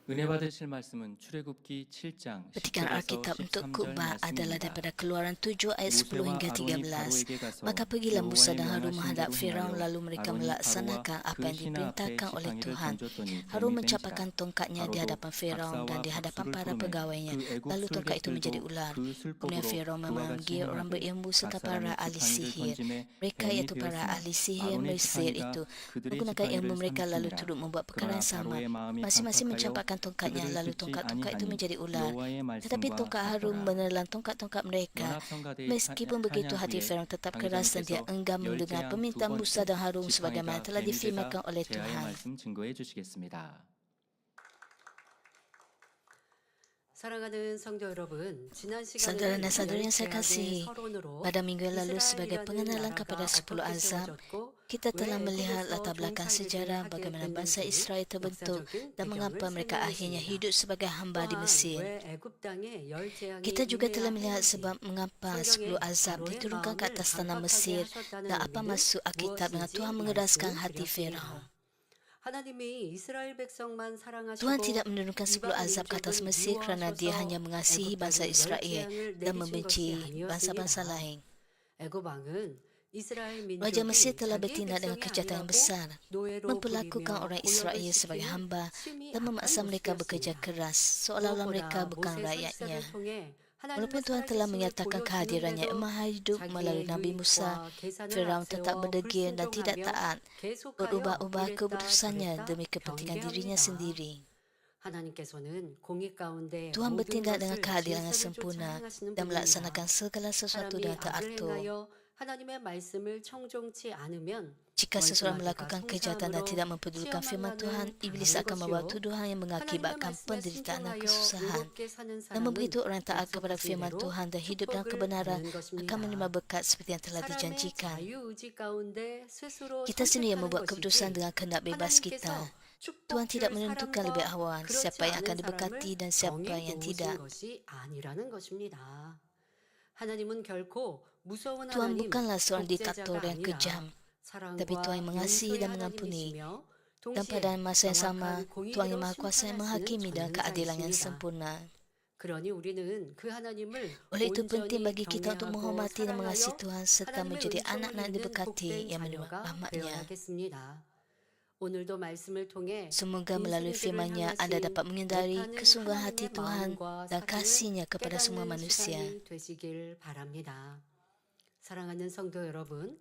은혜 받으실 말씀은 출애굽기 7장 Petikan 10절에서 Alkitab untuk 13절 khutbah adalah 말씀입니다. daripada Keluaran 7 ayat 10 모세와 hingga 아론이 13. 바로에게 가서 Maka pergilah Musa 여호와의 dan Harun 명하신 menghadap 대로 Firaun 행하여 lalu mereka 아론이 바로와 melaksanakan apa 그 yang 신하 앞에 diperintahkan oleh 지팡이를 Tuhan. 던졌더니 Harun 뱀이 mencapai 된지라. tongkatnya di 바로도 hadapan Firaun dan 박사와 di hadapan 박수를 para 부르매 pegawainya. 그 애굽 Lalu tongkat itu menjadi 술객들도 ular. 그 Kemudian 술법으로 Firaun 그와 같이 memanggil orang 행하되 berilmu serta 각 para 사람이 ahli 지팡이를 sihir. 던짐에 Mereka 뱀이 iaitu para 되었으나 ahli sihir 아론의 Mesir 지팡이가 itu 그들의 menggunakan ilmu 지팡이를 mereka lalu 삼키니라. turut membuat perkara 그러나 yang sama. 바로의 마음이 Masing-masing 강팍하여 mencampakkan tongkatnya 그들을 lalu 듣지 tongkat-tongkat itu 아니하니 menjadi ular. 여호와의 Tetapi 말씀과 tongkat Harun 같더라. menelan tongkat-tongkat mereka. 연합성가대의 Meskipun begitu, 찬양 hati 후에 Firaun tetap keras dan dia 당회장께서 enggan mendengar 열재한 두 permintaan Musa 번째 dan Harun sebagaimana 지팡이가 telah 뱀이 되자 difirmankan oleh 제아의 Tuhan. 말씀 증거해 주시겠습니다. 사랑하는 성도 여러분, 지난 Saudara 시간에는 dan saudari yang saya 제약의 kasihi, 서론으로 pada minggu yang lalu sebagai 이스라엘이라는 pengenalan 나라가 kepada 10 어떻게 azab, 세워졌고 kita 왜 telah melihat 애굽에서 latar belakang 종살이를 sejarah 하게 bagaimana bangsa 됐는지 Israel terbentuk 역사적인 dan mengapa 배경을 mereka akhirnya 설명했습니다. hidup sebagai hamba di 또한 Mesir. 왜 애굽 땅에 열 재앙이 Kita juga telah 임해야 melihat 했는지, sebab mengapa 10 성경에 azab 바로의 diturunkan ke 마음을 atas tanah 강팍하게 Mesir 하셨다는 dan apa 의미는 maksud Alkitab dengan 무엇인지 Tuhan mengeraskan hati 말씀드렸습니다. Firaun. 하나님이 이스라엘 백성만 Tuhan 사랑하시고 tidak menurunkan 10 이방 azab ke atas 민족은 Mesir kerana dia 미워하셔서 hanya mengasihi 애굽 bangsa 땅에 열 Israel 재앙을 dan 내리신 것이 membenci bangsa-bangsa 아니었습니다. lain. 애굽 왕은 이스라엘 Raja Mesir 민족이 telah 자기의 bertindak dengan 백성이 kejahatan yang 아니라고 besar, 노예로 memperlakukan 부리며 orang 고역을 Israel sebagai 시키는 hamba 심히 dan 악한 memaksa mereka bekerja 모습이었습니다. keras, seolah-olah mereka 무엇보다 bukan 모세 rakyatnya. 설사를 통해 Walaupun 하나님의 Tuhan telah 살아계심을 menyatakan kehadirannya 보여주는데도 Emah hidup melalui 자기의 Nabi Musa, 유익과 계산을 Firaun tetap 앞세워 berdegil dan tidak 불순종하며 taat, 계속하여 berubah-ubah 이랬다 keputusannya 저랬다 demi kepentingan dirinya 변개합니다. sendiri. 하나님께서는 공의 가운데 Tuhan 모든 bertindak dengan 것을 kehadiran yang 질서를 쫓아 sempurna 행하시는 dan 분입니다. melaksanakan segala sesuatu 사람이 dengan 악을 teratur. 행하여 하나님의 말씀을 청종치 않으면 Jika seseorang 원수마귀가 melakukan kejahatan dan 송사함으로 tidak mempedulikan firman Tuhan, 시험을 iblis 당하는 akan membawa 것이요 tuduhan yang 하나님의 mengakibatkan 말씀에 penderitaan dan 순종하여 kesusahan. 의롭게 사는 Namun 사람은 begitu orang taat kepada 약속하신 firman 대로 Tuhan dan hidup dalam 축복을 kebenaran 받는 akan menerima 것입니다. berkat seperti yang telah 사람의 dijanjikan. 자유의지 가운데 스스로 Kita sendiri yang 선택하는 membuat keputusan 것이지 dengan kehendak bebas kita. 하나님께서 Tuhan tidak 축복줄 menentukan lebih 사람과 awal 그렇지 siapa yang akan 않은 diberkati 사람을 dan siapa 정해 yang 놓으신 tidak. 것이 아니라는 것입니다. 하나님은 결코 무서운 Tuhan 하나님, bukanlah seorang diktator 독재자가 yang 아니라 kejam, tapi 사랑과 Tuhan yang mengasihi 용서의 dan mengampuni. 하나님이시며 Dan pada 동시에 masa yang sama, 정확한 Tuhan yang 공의대로 Maha Kuasa yang 심판하시는 menghakimi dan keadilan yang 전능자이십니다. sempurna. 그러니 우리는 그 하나님을 Oleh itu penting 온전히 bagi kita untuk 경외하고 menghormati dan mengasihi 사랑하여 Tuhan serta 하나님의 menjadi 은총을 anak-anak yang 입는 diberkati 복된 yang menerima 자녀가 rahmatnya. 되어야겠습니다. 오늘도 말씀을 통해 Semoga melalui 인생들을 firman-Nya Anda 향하신 dapat mengendari 애타는 kesungguhan hati 하나님의 Tuhan 마음과 dan 사랑을 kasih-Nya kepada semua 깨닫는 manusia. 시간이 되시길 바랍니다. 사랑하는 성도 여러분,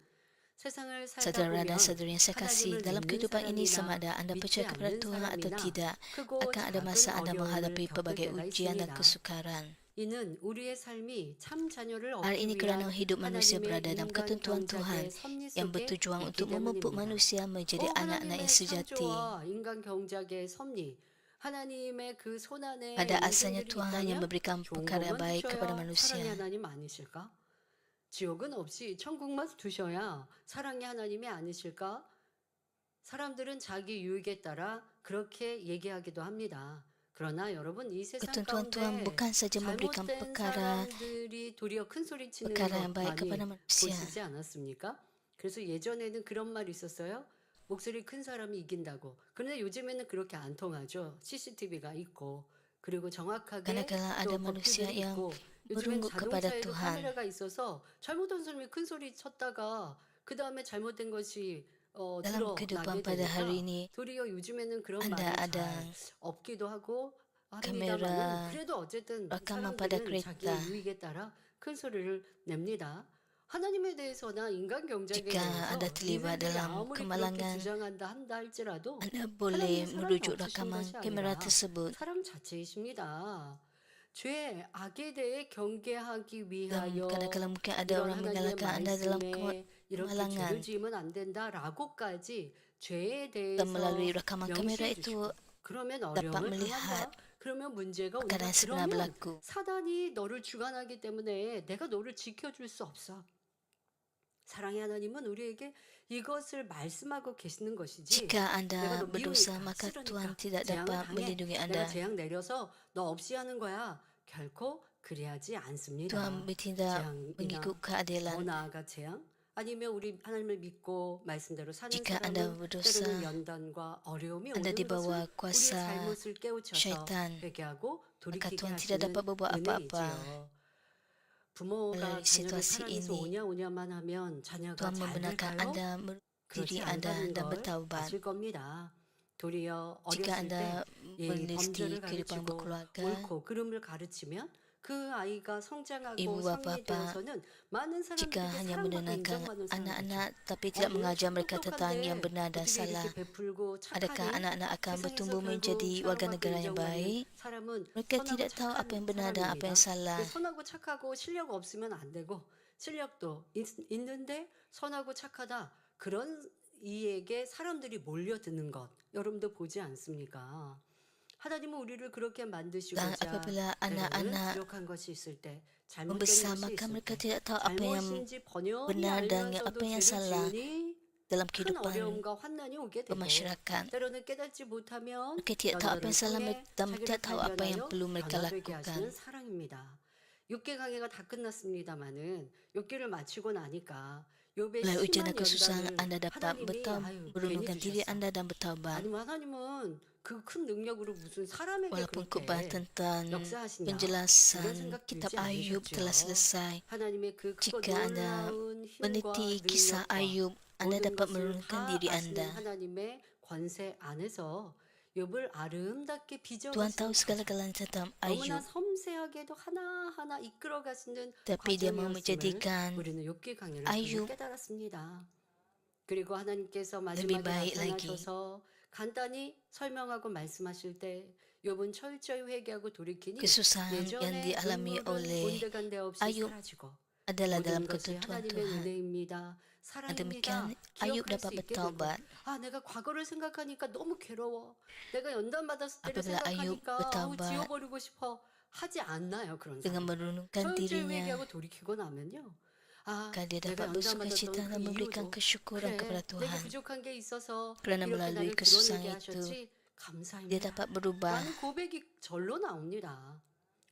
세상을 살다 Saudara dan 보면 saudari yang saya kasih, 하나님을 dalam 믿는 kehidupan ini sama 사람이나 ada Anda 믿지 percaya kepada 않는 Tuhan atau 사람이나 tidak, 크고 akan ada masa 작은 Anda menghadapi 어려움을 겪을 pelbagai 때가 ujian dan 있습니다. kesukaran. 이는 우리의 삶이 참 자녀를 Hal ini 얻기 kerana 위한 hidup manusia 하나님의 berada dalam 인간 ketentuan Tuhan 경작의 섭리 yang 속에 bertujuan 있기 untuk memupuk 때문입니다. manusia menjadi anak-anak 하나님의 yang sejati. 창조와 인간 경작의 섭리, 하나님의 그 손안에 Pada asalnya 인생들이 Tuhan hanya 있다면 memberikan 좋은 perkara yang 것만 baik kepada 주셔야 manusia. 사랑의 하나님 아니실까? 지옥은 없이 천국만 두셔야 사랑의 하나님이 아니실까? 사람들은 자기 유익에 따라 그렇게 얘기하기도 합니다. 그러나 여러분 이 세상 Ketentuan Tuhan 가운데 bukan saja memberikan 잘못된 perkara 사람들이 도리어 큰 소리 치는 perkara 것 yang baik 많이 kepada manusia. 보시지 않았습니까? 그래서 예전에는 그런 말이 있었어요. 목소리 큰 사람이 이긴다고. 그런데 요즘에는 그렇게 안 통하죠. CCTV가 있고 그리고 정확하게 Kadang-kadang ada 또 manusia 법규들이 yang 있고 요즘엔 merunggut kepada 자동차에도 Tuhan. 카메라가 있어서 잘못한 사람이 큰 소리 쳤다가 그 다음에 잘못된 것이 Dalam kehidupan 드러나게 pada hari 되니까 ini, 도리어 요즘에는 그런 anda 말이 ada 잘 없기도 하고 kamera 합니다만 그래도 어쨌든 rakaman pada 사람들은 자기의 kereta. 유익에 따라 큰 소리를 냅니다. 하나님에 대해서나 인간 경작에 Jika anda 대해서 terlibat 인생들이 dalam 아무리 그렇게 kemalangan, 주장한다 한다 할지라도 Anda boleh 하나님의 사랑이 merujuk 없으신 rakaman 것이 kamera 아니라 tersebut. 사랑 자체이십니다. 죄, 악에 대해 경계하기 Dan 위하여 kadang-kadang mungkin ada 이런 orang 하나님의 menyalahkan anda dalam 말씀에 이렇게 kemalangan. 죄를 지으면 안 된다라고까지 죄에 Dan melalui 대해서 rakaman kamera 명시해 itu 주시고 그러면 dapat 어려움을 melihat 당한다. 그러면 문제가 온다. perkara yang sebenar 그러면 berlaku. 사단이 너를 주관하기 때문에 내가 너를 지켜줄 수 없어. 사랑의 하나님은 우리에게 이것을 말씀하고 계시는 것이지 Jika 내가 anda 너 berdosa, 미우니까 maka 싫으니까 Tuhan tidak 재앙을 dapat 당해. melindungi 내가 anda. 재앙 내려서 너 없이 하는 거야. 결코 그리하지 않습니다. Tuhan bertindak 재앙이나 mengikut 더 keadilan. 나아가 재앙 아니면 우리 하나님을 믿고 말씀대로 사는 Jika Anda 사람은 berdosa, 때로는 연단과 어려움이 Anda 오는 di 것은 bawah 우리의 kuasa 잘못을 깨우쳐서 syaitan, 회개하고 maka 돌이키게 Tuhan tidak 하시는 dapat berbuat apa-apa 은혜이지요. 부모가 melalui 자녀를 situasi 사랑해서 ini. 오냐 오냐만 하면 자녀가 Tuhan 잘 membenarkan 될까요? Anda diri 그렇지 Anda 않다는 dan 걸 bertaubat. 아실 겁니다. 도리어 Jika 어렸을 때 Anda 예, meneliti 범죄를 kehidupan 가르치고 berkeluarga, 옳고 그름을 가르치면 그 아이가 성장하고 ibu 성인이 bapa 되어서는 많은 jika 사람들에게 hanya 사랑받고 menenangkan 인정받는 사람이죠. anak-anak tapi tidak 내가 mengajar 참 mereka tentang yang 똑똑한데 benar dan 어떻게 salah, 이렇게 베풀고 adakah 착하니? anak-anak akan 세상에서 bertumbuh 결국 menjadi warga 사랑받고 negara yang 인정받는 baik? 사람은 Mereka 선하고 tidak tahu apa 착한 yang benar dan apa yang 사람입니다. salah. 근데 선하고 착하고 실력 없으면 안 되고 실력도 있는데 선하고 착하다 그런 이에게 사람들이 몰려드는 것 여러분도 보지 않습니까? 하나님은 우리를 그렇게 Dan 만드시고자 apabila 때로는 anak-anak 부족한 것이 있을 때 잘못된 membesar, 것이 maka 있을 mereka 때 tidak tahu apa yang 잘못인지 번영이 benar dan apa 알면서도 yang 죄를 salah 지으니 dalam 큰 kehidupan 어려움과 환난이 오게 되고 bermasyarakat. 때로는 깨닫지 못하면 Mereka tidak tahu apa 연단을 yang salah 통해 dan 자기를 tidak tahu apa yang 발견하여 perlu mereka 변화되게 lakukan. 하시는 사랑입니다. 6개 강해가 다 끝났습니다마는 6개를 마치고 나니까 욥의 Melalui ujian 심한 dan kesusahan, 연단을 Anda dapat 하나님이 merenungkan 괜히 diri 주셨어. Anda dan bertaubat. 아니 하나님은 그 큰 능력으로 무슨 사람에게 Walaupun khotbah 그렇게 tentang 역사하시냐 이런 penjelasan 생각 kitab 들지 Ayub telah 않으셨죠? selesai. 하나님의 그 크고 Jika Anda 놀라운 힘과 meneliti kisah 능력과 Ayub, Anda 모든 dapat 것을 merenungkan 다 diri 아시는 Anda. 하나님의 권세 안에서 욥을 아름답게 Tuhan tahu 빚어가시는 segala-galanya tentang 너무나 Ayub, 섬세하게도 하나하나 이끌어가시는 tapi dia mau 과정이었음을 menjadikan 우리는 욥기 강해를 Ayub 통해 깨달았습니다. 그리고 하나님께서 lebih 마지막에 baik lagi. 나타나셔서 간단히 설명하고 말씀하실 때 욥은 철저히 회개하고 돌이키니 kesusahan yang 예전의 dialami 눈물은 oleh 온데간데 없이 Ayub 사라지고 adalah dalam 모든 것이 ketentuan 하나님의 Tuhan. 은혜입니다. Dan 사랑입니다. demikian Ayub 기억할 dapat 수 있게 되고 bertaubat. 아 내가 과거를 생각하니까 너무 괴로워. 내가 연단 받았을 때를 Apabila Ayub 생각하니까 아우 bertaubat 지워버리고 싶어. 하지 않나요 그런 dengan 사람. merenungkan 철저히 dirinya, 회개하고 돌이키고 나면요. 아 maka dia 내가 dapat 연단 bersuka 받았던 cita dan 그 memberikan 이유도 kesyukuran 그래 kepada 내게 Tuhan. 부족한 게 있어서 Kerana 이렇게 melalui 나를 드러내게 kesusahan itu, 하셨지 dia 감사합니다. dapat berubah. 라는 고백이 절로 나옵니다.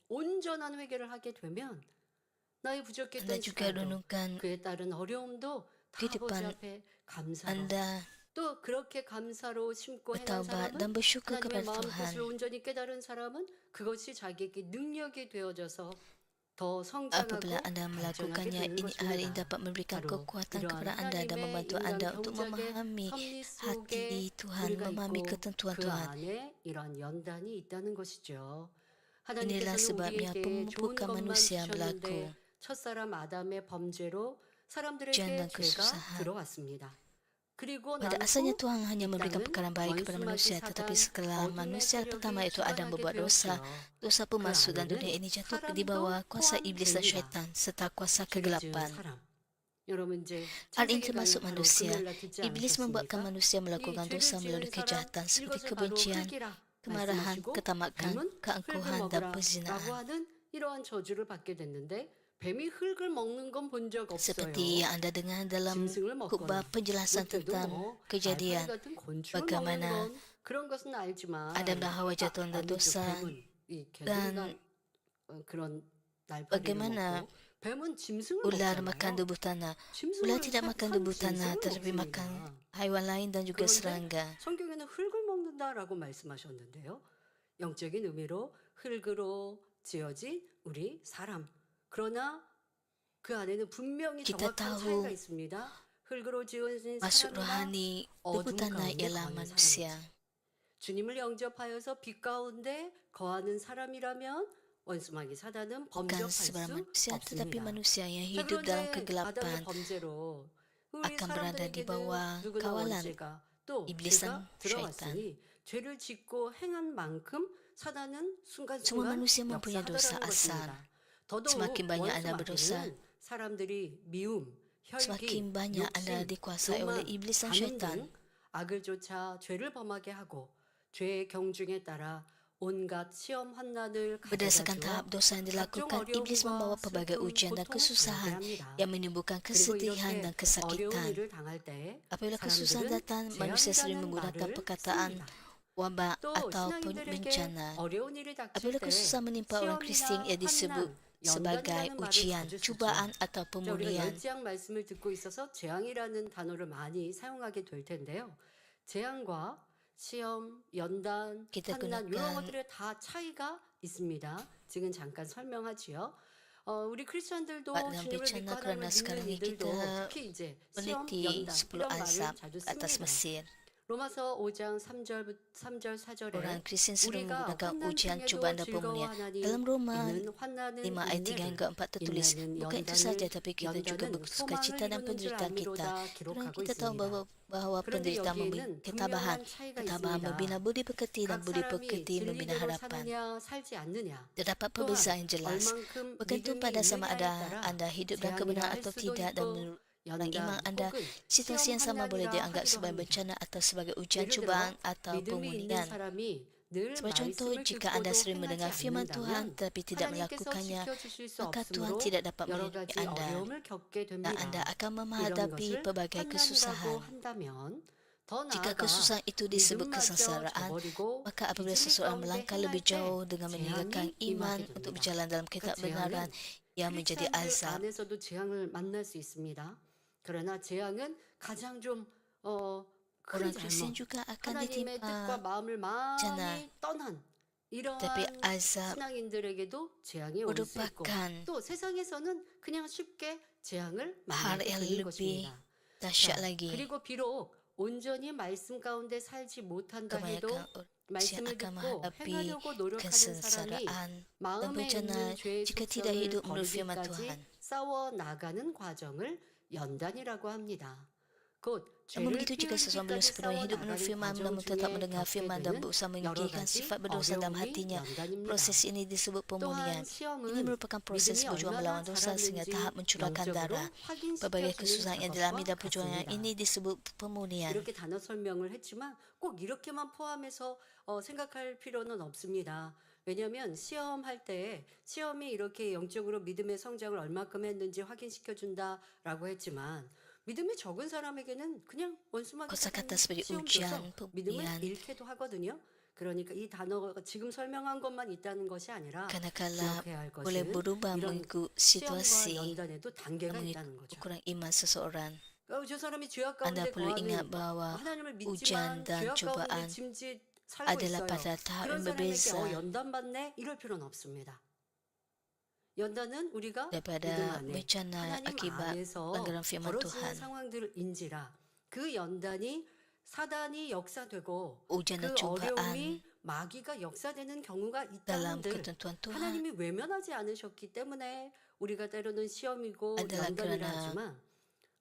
온전한 회개를 하게 되면 나의 Anda 부족했던 juga 시간도 renungkan 그에 따른 어려움도 다 아버지 kehidupan 앞에 감사로 Anda 또 그렇게 감사로 심고 행한 bertaubat 사람은 dan bersyukur 하나님의 kepada 마음 Tuhan. 뜻을 온전히 깨달은 사람은 그것이 자기에게 능력이 되어져서 더 Apabila 성장하고 Anda 발전하게 melakukannya, 되는 ini hal ini 것입니다. dapat memberikan 바로 kekuatan 이러한 kepada Anda dan 하나님의 membantu 인간 Anda untuk 경작의 memahami 섭리 hati 속에 Tuhan, 우리가 memahami 있고 ketentuan 그 Tuhan. 안에 이러한 연단이 있다는 것이죠. Inilah 하나님께서는 sebabnya 우리에게 좋은 pemupurkan 것만 manusia berlaku. 주셨는데 첫사람 아담의 범죄로 Ujian 사람들에게 dan 죄가 kesusahan. 들어왔습니다. 그리고 Pada 난 asalnya 후 Tuhan hanya 이 memberikan 땅은 perkara baik kepada 원수마귀 manusia, 사단 tetapi setelah 어둠의 manusia pertama 세력이 itu Adam 주관하게 berbuat dosa, 되었지요. dosa pun 그 masuk dan 안에는 dunia ini jatuh di 사람도 bawah kuasa 포함됩니다. iblis dan syaitan serta kuasa 죄를 지은 kegelapan. 사람. 여러분 이제 Hal ini 창세기 강의 termasuk 바로 manusia. 금요일 날 듣지 Iblis membuatkan 않으셨습니까? manusia 이 melakukan 죄를 dosa 지은 melalui 사람 kejahatan seperti 이것을 바로 kebencian, 흙이라 kemarahan, 말씀하시고 ketamakan, 뱀은 흙을 keangkuhan, dan 먹으라라고 perzinahan. 하는 이러한 저주를 받게 됐는데 뱀이 흙을 먹는 건 본 적 없어요. Seperti yang Anda dengar dalam 짐승을 khutbah 먹거나 penjelasan 그때도 tentang 뭐 날파리 kejadian 같은 곤충을 먹는 bagaimana 건 그런 것은 알지만 Adam dan Hawa jatuh dalam 아니죠. dosa 뱀은 이 개들이나 dan 그런 날파리를 bagaimana 먹고 뱀은 짐승을 ular makan 먹잖아요. tubuh tanah. 짐승을 Ular tidak makan 산 tubuh tanah 짐승을 tetapi 먹습니다. makan haiwan lain dan juga 그런데 serangga. 성경에는 흙을 먹는다라고 말씀하셨는데요. 영적인 의미로 흙으로 지어진 우리 사람. 그러나 그 안에는 분명히 Kita 정확한 tahu 차이가 있습니다. 흙으로 지어진 Masuk 사람이나 rohani tubuh 어둠 tanah 가운데 ialah 거하는 manusia. 사람이죠. 주님을 영접하여서 빛 가운데 거하는 사람이라면 원수마귀 사단은 Bukan 범접할 sebarang 수 manusia tetapi 없습니다. manusia yang 자, hidup dalam 그런데 kegelapan 아담의 범죄로 우리 akan berada di bawah 사람들에게는 누구나 kawalan 원죄가 또 iblis 죄가 dan syaitan. 들어왔으니 죄를 짓고 행한 만큼 사단은 Semua 순간순간 manusia mempunyai dosa 역사하더라는 asal. 것입니다. 더더욱 Semakin banyak Anda berdosa, 원수마귀는 사람들이 미움, 혈기, semakin banyak Anda 욕심, dikuasai oleh 교만, iblis dan 간음 syaitan. 등 악을 쫓아 죄를 범하게 하고 죄의 경중에 따라 온갖 시험 환난을 Berdasarkan tahap 가져다 dosa yang dilakukan, iblis membawa pelbagai ujian dan kesusahan yang menimbulkan kesedihan dan 어려운 kesakitan. 일을 당할 때 Apabila kesusahan 사람들은 datang, manusia sering 재앙이라는 menggunakan 말을 perkataan 씁니다. wabak 또 ataupun 신앙인들에게 bencana. 어려운 일이 닥칠 Apabila 때 kesusahan menimpa orang Kristian, ia disebut 시험이나 sebagai 연단이라는 말을 ujian, 자주 cubaan 쓰죠. atau 자, 우리가 pemulihan. 열재앙 말씀을 듣고 있어서 재앙이라는 단어를 많이 사용하게 될 텐데요. 재앙과 시험, 연단, Kita 환난 이런 gunakan 것들에 다 차이가 있습니다. 지금 잠깐 설명하지요. 우리 크리스천들도 dalam 주님을 믿고 bencana 하나님을 kerana sekarang 믿는 ni 이들도 kita 특히 이제 시험, meneliti 연단 10 이런 말을 azab 자주 atas 씁니다. Mesir. 로마서 5장 3절 4절에 Orang Kristian sering 우리가 menggunakan 환난 ujian, 중에도 cubaan dan pemulihan. Dalam 즐거워하나니 Roma 이는 환난은 5 ayat 3 hingga 4 tertulis, 인내는 bukan itu saja tapi kita juga 연단은 bersuka 소망을 cita dan 이루는 줄 penderitaan kita. 알미로다 Kerana 기록하고 kita tahu 있습니다. bahwa 그런데 penderitaan memberi 여기에는 ketabahan. 분명한 차이가 Ketabahan membina 있습니다. budi pekerti dan 각 budi 사람이 pekerti membina 진리대로 harapan. 사느냐 살지 않느냐 Terdapat 또한 perbezaan yang jelas. 얼만큼 Bergantung 믿음이 pada sama 있느냐에 ada 따라 anda hidup dalam 재앙이라 kebenaran 할 atau 수도 tidak, dan 있고 menurut iman 연단 anda, 혹은 situasi 시험 yang sama boleh 환난이라 dianggap 하기도 sebagai 합니다. bencana atau sebagai ujian, 예를 들어 cubaan atau 믿음이 있는 pemulihan. 사람이 늘 Sebagai contoh, 말씀을 jika anda 듣고도 sering 행하지 mendengar firman Tuhan 않는다면 tetapi tidak 하나님께서 melakukannya, 지켜주실 수 maka Tuhan 없으므로 tidak dapat 여러 melindungi 가지 anda 어려움을 겪게 dan 됩니다. anda akan 이런 menghadapi 것을 pelbagai 환난이라고 kesusahan. 한다면 더 Jika 나아가 kesusahan itu disebut 믿음마저 kesengsaraan, 저버리고 maka apabila 비진리 seseorang 가운데 melangkah 행할 lebih 때 jauh dengan meninggalkan 재앙이 iman 임하게 untuk 됩니다. berjalan dalam 그 kitab kebenaran, 재앙은 ia menjadi 크리스천들 azab. 안에서도 재앙을 만날 수 있습니다. 그러나 재앙은 가장 좀 큰 Orang Kristian 잘못, juga akan 하나님의 뜻과 ditimpa 마음을 bencana, 많이 떠난 tapi 이러한 azab 신앙인들에게도 재앙이 올 수 있고 merupakan 또 세상에서는 그냥 쉽게 재앙을 hal 만나게 yang 되는 lebih 것입니다. dahsyat 자, lagi. 그리고 비록 온전히 말씀 가운데 살지 못한다 해도 Kebanyakan orang Kristian 말씀을 akan 듣고 menghadapi 행하려고 노력하는 사람이 kesengsaraan dan 마음에 bencana 있는 죄의 jika tidak 속성을 hidup menurut firman 버리기까지 Tuhan. 싸워 나가는 과정을 연단이라고 합니다. 곧 Namun 죄를 begitu jika seseorang belum 피우기까지 sepenuhnya 싸워 hidup menurut 나가는 firman 과정 namun tetap 중에 mendengar 겪게 firman dan 되는 berusaha 여러 menyingkirkan 가지 sifat berdosa dalam 어려움이 hatinya. 연단입니다. Proses ini disebut pemulihan. 또한 Ini 시험은 merupakan proses 믿음이 berjuang 얼마나 melawan dosa sehingga 자랐는지 tahap mencurahkan 영적으로 darah. 확인시켜주는 Berbagai kesusahan yang dialami 작업과 dan perjuangan 같습니다. ini disebut pemulihan. 이렇게 단어 설명을 했지만 꼭 이렇게만 포함해서 생각할 필요는 없습니다. 왜냐하면 시험할 때 시험이 이렇게 영적으로 믿음의 성장을 얼마큼 했는지 확인시켜 준다라고 했지만 믿음이 적은 사람에게는 그냥 원수마귀 Kosakata 사탄이 sebagai 시험 ujian, 줘서 믿음을 pemulihan. 잃게도 하거든요. 그러니까 이 단어가 지금 설명한 것만 있다는 것이 아니라 Kadang-kala 기억해야 할 boleh 것은 berubah 이런 mengikut 시험과 situasi 연단에도 단계가 dan 있다는 mengikut 거죠. ukuran iman seseorang. 저 사람이 죄악 Anda 가운데 perlu ingat 거하는 bahwa 하나님을 ujian 믿지만 dan 죄악 가운데 cobaan 짐짓 살고 adalah 있어요. pada tahap 그런 yang 사람에게 berbeza 연단 받네 이럴 필요는 없습니다. 연단은 우리가 믿음 daripada 안에 bencana 하나님 akibat 안에서 pelanggaran firman 벌어지는 Tuhan. 상황들인지라 그 연단이 사단이 역사되고 Ujian dan 그 cobaan 어려움이 마귀가 역사되는 경우가 dalam 있다는들 ketentuan Tuhan 하나님이 외면하지 않으셨기 때문에 우리가 때로는 시험이고 adalah 연단이라 kerana 하지만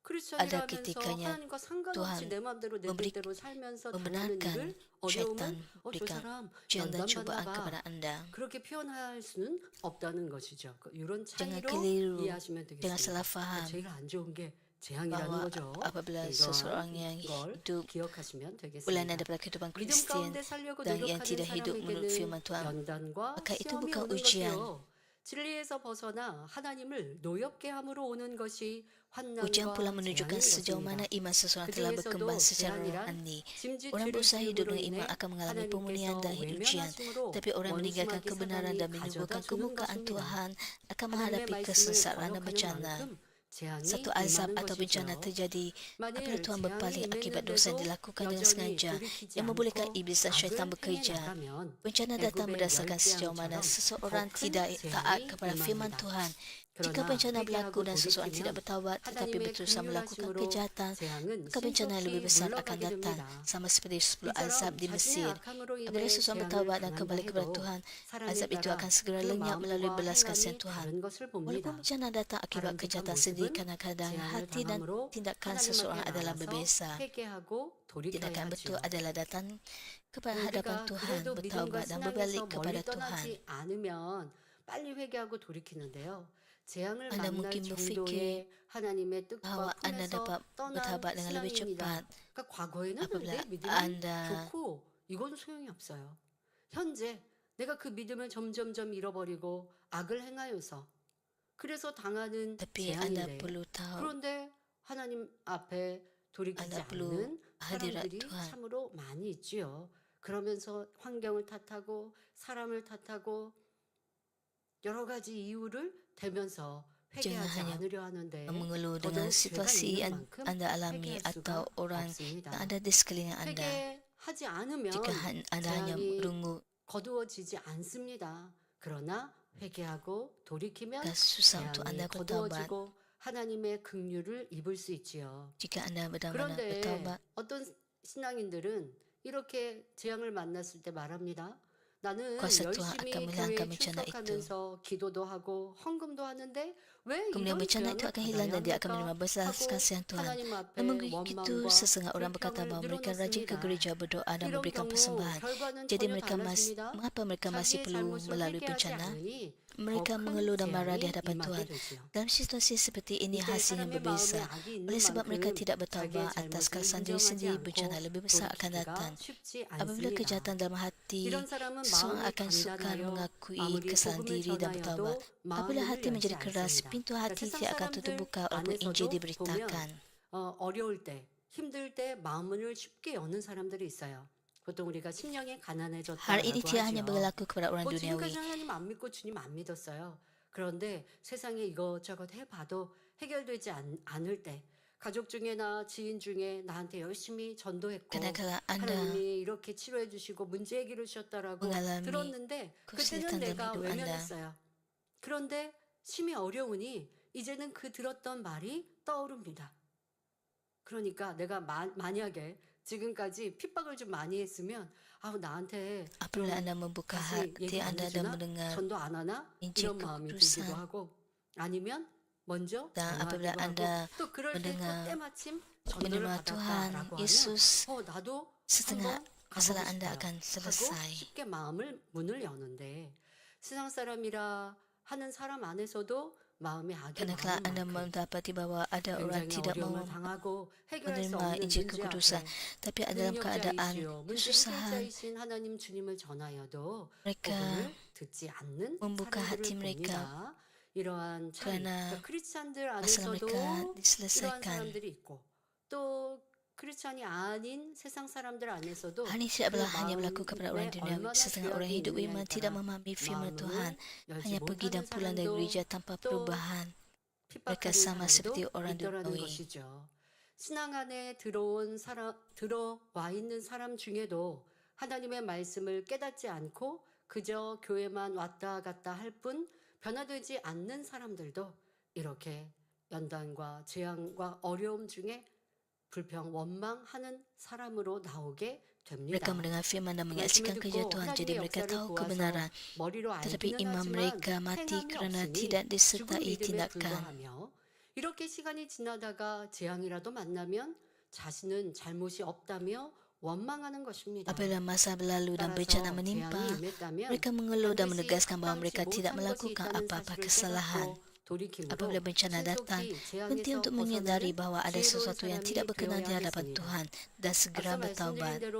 ada 크리스천이라면서 ketikanya 하나님과 상관없이 Tuhan 내 마음대로 내 memberi- 뜻대로 살면서 당하는 membenarkan 일을 syaitan 어려움을 저 berikan 사람 ujian dan 연단 cobaan 받나 kepada 봐 anda. 그렇게 표현할 수는 없다는 것이죠. 이런 Jangan 차이로 keliru, 이해하시면 jangan 되겠습니다. salah faham 제일 안 좋은 게 재앙이라는 bahwa 거죠. apabila seseorang yang 이걸 hidup 기억하시면 ulana 되겠습니다. daripada kehidupan 믿음 Kristian 가운데 살려고 dan yang 노력하는 tidak hidup menurut firman 사람에게는 Tuhan, 연단과 maka itu 시험이 bukan 오는 ujian. 것이요. 진리에서 벗어나 하나님을 노엽게 함으로 오는 것이 Ujian 환난과 pula menunjukkan 재앙인 sejauh mana 것입니다. iman seseorang telah 그중에서도 berkembang secara 재앙이란 rohani. 짐짓 Orang 죄를 berusaha hidup 지음으로 dengan iman 인해 akan mengalami pemulihan 하나님께서 dan ujian. 외면하심으로 Tapi orang meninggalkan 원수마귀 kebenaran 사단이 dan 가져다 menimbulkan 주는 kemurkaan 것입니다. Tuhan akan 하나님의 menghadapi 말씀을 kesengsaraan dan 거역하는 bencana. 만큼 재앙이 Satu azab 임하는 atau bencana 것이죠. terjadi 만일 apabila Tuhan 재앙이 berpaling akibat dosa yang 임했는데도 dilakukan dengan 여전히 sengaja 돌이키지 yang membolehkan 않고 iblis dan syaitan 악을 행해 bekerja. 나가면 Bencana datang 애굽의 berdasarkan sejauh mana 열재앙처럼 seseorang 더 큰 tidak taat 재앙이 kepada firman 임합니다. Tuhan. Jika 그러나 bencana berlaku 회개하고 dan seseorang tidak 돌이키면 bertawab tetapi 하나님의 berusaha melakukan 긍휼하심으로 kejahatan, 재앙은 maka bencana yang lebih 신속히 besar akan 물러가게 datang, 됩니다. sama seperti 10 azab 이처럼 di 자신의 Mesir. 악함으로 Apabila 인해 seseorang 재앙을 bertawab dan 당한다 kembali kepada 해도 Tuhan, 사람에 azab itu 따라 akan segera 그 lenyap melalui 마음과 belas kasihan 행함이 Tuhan. 다른 것을 봅니다. Walaupun bencana datang akibat 바람직한 kejahatan sendiri, 모습은 kadang-kadang 재앙을 hati dan 당함으로 tindakan seseorang 하나님 adalah 앞에 berbeza. 나와서 회개하고 돌이켜야 Tindakan betul 하지요. adalah datang kepada hadapan 우리가 Tuhan, 그래도 믿음과 bertaubat dan berbalik 신앙에서 kepada 멀리 Tuhan. 떠나지 않으면 빨리 회개하고 돌이키는데요. 재앙을 Anda 만날 mungkin berfikir 정도의 하나님의 bahawa 뜻과 anda 품에서 dapat 떠난 bertaubat dengan lebih 신앙입니다. cepat 그러니까 과거에는 apabila 내 믿음이 anda 좋고 이건 소용이 없어요. 현재 내가 그 믿음을 점점점 잃어버리고 악을 행하여서 그래서 당하는 tapi anda 재앙인데 perlu tahu 그런데 하나님 앞에 돌이키지 anda perlu 않는 hadirat 사람들이 Tuhan. 참으로 많이 있지요. 그러면서 환경을 탓하고 사람을 탓하고 여러 가지 이유를 대면서 Jangan 회개하지 hanya 않으려 하는데 mengeluh 더더욱 dengan 죄가 situasi 있는 yang 만큼 Anda alami 회개할 atau 수가 orang 없습니다. yang ada di sekeliling Anda. 회개하지 않으면 Jika Anda hanya 재앙이 merungut, 거두어지지 않습니다. 그러나 회개하고 돌이키면 maka susah untuk 재앙이 Anda bertaubat. 거두어지고 하나님의 긍휼을 입을 수 있지요. Jika Anda benar-benar 그런데 bertaubat, 어떤 신앙인들은 이렇게 재앙을 만났을 때 말합니다. 나는 kuasa Tuhan 열심히 akan 교회에 menghilangkan bencana itu. 출석하면서 기도도 하고 헌금도 하는데 왜 Kemudian 이런 bencana itu 재앙을 akan hilang 받아야 dan dia akan 합니까? menerima belas 하고 kasihan Tuhan. 하나님 앞에 Namun begitu 원망과 sesetengah orang berkata 불평을 bahawa mereka rajin ke 늘어놓습니다. gereja berdoa dan 이런 memberikan 경우 persembahan. 결과는 Jadi 전혀 mereka 달라집니다. mengapa mereka masih 자기의 perlu 잘못을 melalui 회개하지 bencana? 않으니 Mereka 더 큰 mengeluh dan marah di 재앙이 hadapan 임하게 Tuhan. 되지요. Dalam situasi seperti ini 이때 hasilnya 사람의 마음에 berbeza. 악이 있는 Oleh sebab mereka 만큼 tidak 자기의 bertaubat atas 잘못을 kesalahan diri 인정하지 sendiri, bencana 않고 lebih besar akan 돌이키기가 datang. 쉽지 Apabila 않습니다. kejahatan dalam hati, 이런 사람은 seseorang 마음이 akan sukar 단단하여 mengakui 아무리 kesalahan 복음을 diri dan bertaubat. 전하여도 Apabila 마음을 hati 열지 menjadi keras, 않습니다. pintu 그러니까 hati 세상 tidak akan 사람들 terbuka walaupun Injil 안에서도 diberitakan. 보면 어려울 때, 힘들 때 마음을 쉽게 여는 사람들이 있어요. 보통 우리가 심령이 Hal ini 가난해졌다라고 tidak hanya 하죠. berlaku kepada orang 뭐 duniawi. 지금까지 하나님 안 믿고 주님 안 믿었어요. 그런데 세상에 이것저것 해봐도 해결되지 않을 때 가족 중에나 지인 중에 나한테 열심히 전도했고 Kadang-kadang Anda 하나님이 이렇게 치료해 주시고 문제 해결해 주셨다라고 mengalami 들었는데 그때는 kesulitan dalam 내가 hidup Anda. 외면했어요. 그런데 심히 어려우니 이제는 그 들었던 말이 떠오릅니다. 그러니까 내가 만약에 지금까지 핍박을 좀 많이 했으면 나한테 좀 apabila Anda membuka 다시 hati 얘기 안 Anda dan 해주나? mendengar 전도 안 하나? Injil 이런 마음이 kekudusan. 들기도 하고 아니면 먼저 Dan apabila 전화하기도 Anda 하고 또 그럴 때 또 mendengar 때마침 전도를 menerima Tuhan 받았다라고 하면 Yesus, 나도 setengah 한번 가보고 masalah Anda 싶어요. akan 하고 selesai. 쉽게 문을 여는데 세상 사람이라 하는 사람 안에서도 마음에 악이 Karena kalau 많은 Anda 만큼 mendapati bahawa ada orang 굉장히 tidak mau 어려움을 당하고 해결할 수 menerima 없는 Injil 문제 kekudusan, 앞에 tapi dalam keadaan 능력자이시오 문제 kesusahan, 해결자이신 하나님 주님을 전하여도 mereka 복음을 듣지 않는 membuka hati 사람들을 mereka 봅니다. 이러한 차이, karena 그러니까 크리스찬들 masalah 안에서도 mereka 이러한 diselesaikan. 사람들이 있고 또 크리스찬이 아닌 세상 사람들 안에서도 Hal ini tidak 그 hanya berlaku kepada orang 마음에 duniawi. 얼마나 Setengah orang 죄악이 hidup 있느냐에 iman tidak 따라 memahami firman Tuhan, 마음을 열지 hanya pergi dan 못하는 pulang dari 사람도 gereja tanpa 또 perubahan. Mereka 핍박하는 sama seperti 사람도 orang 있더라는 duniawi. 것이죠. 신앙 안에 들어와 있는 사람 중에도 하나님의 말씀을 깨닫지 않고 그저 교회만 왔다 갔다 할 뿐 변화되지 않는 사람들도 이렇게 연단과 재앙과 어려움 중에 불평, 원망하는 사람으로 나오게 됩니다. Mereka mendengar firman dan 말씀을 menyaksikan kerja 듣고 Tuhan, jadi 하나님의 mereka 역사를 tahu 보아서 kebenaran. 머리로 Tetapi 알기는 iman 하지만 mereka mati 행함이 kerana 없으니 tidak 죽은 disertai 믿음에 tindakan. 불과하며 이렇게 시간이 지나다가 재앙이라도 만나면 자신은 잘못이 없다며 원망하는 것입니다. Apabila masa berlalu dan bencana 따라서 menimpa, 재앙이 임했다면 mereka mengeluh dan 반드시 menegaskan bahawa mereka 합당치 tidak 못한 것이 melakukan 있다는 apa-apa 사실을 kesalahan. 깨닫고 돌이킴으로 Apabila bencana datang, 신속히 penting 재앙에서 untuk menyadari 벗어나는 bahawa ada 지혜로운 sesuatu yang 사람이 tidak berkenan di 되어야 hadapan 하겠습니다. Tuhan dan segera 앞서 말씀드린 bertaubat. 대로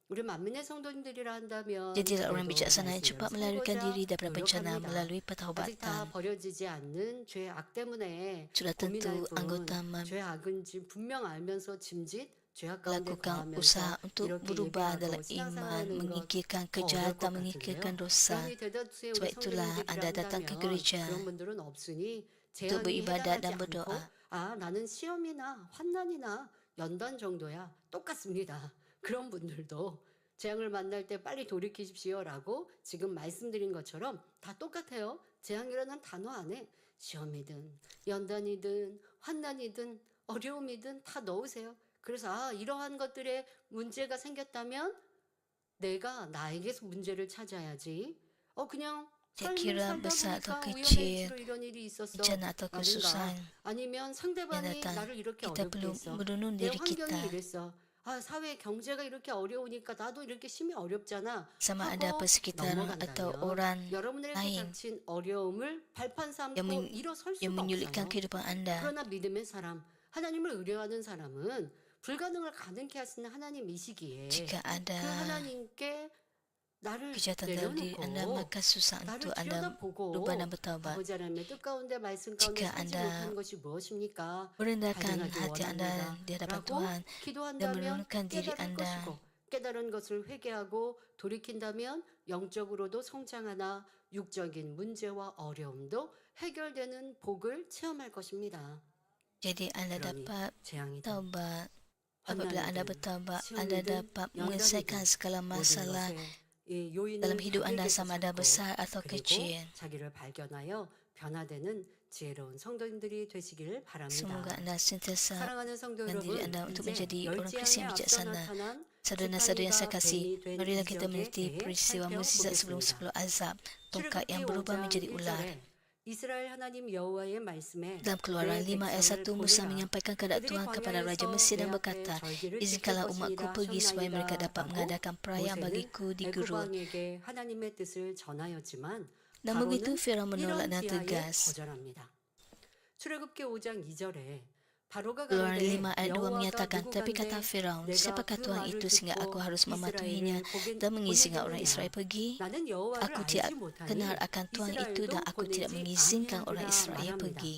우리 만민의 성도님들이라 한다면 Jadilah orang 그래도 bijaksana yang 말씀대로 cepat melarikan 살고자 diri daripada bencana 노력합니다. melalui 아직 다 pertaubatan. 버려지지 않는 죄 악 때문에 Sudah tentu 고민할 anggota 뿐 죄 악은지 분명 알면서 짐짓 죄악 가운데 melakukan 거하면서 usaha untuk 이렇게 berubah 얘기하고 dalam iman, 신앙생활하는 것 mengikirkan 더 어려울 것 kejahatan, 같은데요. mengikirkan dosa. 그러니 대다수의 Sebab 우리 itulah anda datang ke 성도님들이라 gereja 한다면 그런 분들은 없으니 untuk 재앙이 beribadat 해당하지 dan 않고 berdoa. 나는 시험이나 환난이나 연단 정도야 똑같습니다. 그런 분들도 재앙을 만날 때 빨리 돌이키십시오라고 지금 말씀드린 것처럼 다 똑같아요. 재앙이라는 단어 안에 시험이든 연단이든 환난이든 어려움이든 다 넣으세요. 그래서 이러한 것들에 문제가 생겼다면 내가 나에게서 문제를 찾아야지. 그냥 Saya 삶을 kira 살다 besar atau 보니까 kecil, 우연의 일치로 이런 일이 있었어. bencana atau 라든가 kesusahan 아니면 yang 상대방이 datang, 나를 이렇게 kita 어렵게 perlu 했어. merenung 내 diri 환경이 kita. 이랬어. 사회 경제가 이렇게 어려우니까 나도 이렇게 심히 어렵잖아. Sama ada 하고 persekitaran atau 넘어간다면 orang 여러분에게 lain 닥친 어려움을 발판 삼고 yang 일어설 yang 수가 menyulitkan 없어요. kehidupan anda. 그러나 믿음의 사람, 하나님을 의뢰하는 사람은 불가능을 가능케 하시는 하나님이시기에 Jika 그 ada 하나님께 나를 kejahatan dalam diri anda, 내려놓고 maka susah 나를 untuk anda 들여다보고 berubah dan bertaubat. 아버지 하나님의 뜻 가운데 말씀 가운데 Jika 살지 anda 못한 것이 무엇입니까? merendahkan 발견하기 hati anda 원합니다. di hadapan 라고 Tuhan dan 기도한다면 merenungkan diri 깨달을 anda, 것이고 깨달은 것을 회개하고 돌이킨다면 영적으로도 성장하나 육적인 문제와 어려움도 해결되는 복을 체험할 것입니다. Jadi anda 그러니 dapat 재앙이든 taubat. Apabila anda 환난이든 bertaubat, anda 시험이든 dapat menyelesaikan 연단이든 segala 모든 masalah 것에 이 요인을 dalam hidup anda 자기에게서 sama ada 찾고 besar atau 그리고 kecil. 자기를 발견하여 변화되는 지혜로운 성도님들이 되시길 바랍니다. Semoga anda sentiasa 사랑하는 성도 dan diri 여러분, anda untuk 이제 menjadi orang 열 Kristian 재앙에 yang 앞서 bijaksana. 나타난 Saudara-saudara yang saya 지팡이가 kasih, 뱀이 된 marilah kita 이적에 meneliti 대해 peristiwa mukjizat sebelum 살펴보겠습니다. 10 azab, tongkat 출애굽기 yang berubah 5장 menjadi ular. 1절에 이스라엘 하나님 여호와의 말씀에 Dalam Keluaran 내 5 ayat 백성을 1, Musa 보내라. menyampaikan kehendak 그들이 Tuhan kepada Raja 광야에서 Mesir 내 dan 앞에 berkata, 절기를 지킬 izinkanlah umatku 것이니라 pergi supaya mereka 하셨나이다 dapat 하고 mengadakan perayaan 모세는 bagiku di 애굽 Gurun. 왕에게 하나님의 뜻을 전하였지만 Namun begitu 바로는 Firaun menolak 이런 dan 지하에 tegas. 거절합니다. 출애굽기 5장 2절에 바로가 Keluaran 가로되 5 ayat 2 여호와가 menyatakan, tapi kata 누구간데 Firaun, 내가 siapakah 그 Tuhan 말을 itu sehingga 듣고 aku harus mematuhinya 이스라엘을 dan mengizinkan orang 보내겠느냐. Israel pergi? 나는 여호와를 Aku 알지 tidak 못하니 kenal akan Tuhan itu dan 이스라엘도 aku tidak 보내지 mengizinkan orang 아니하리라 Israel 말합니다. pergi.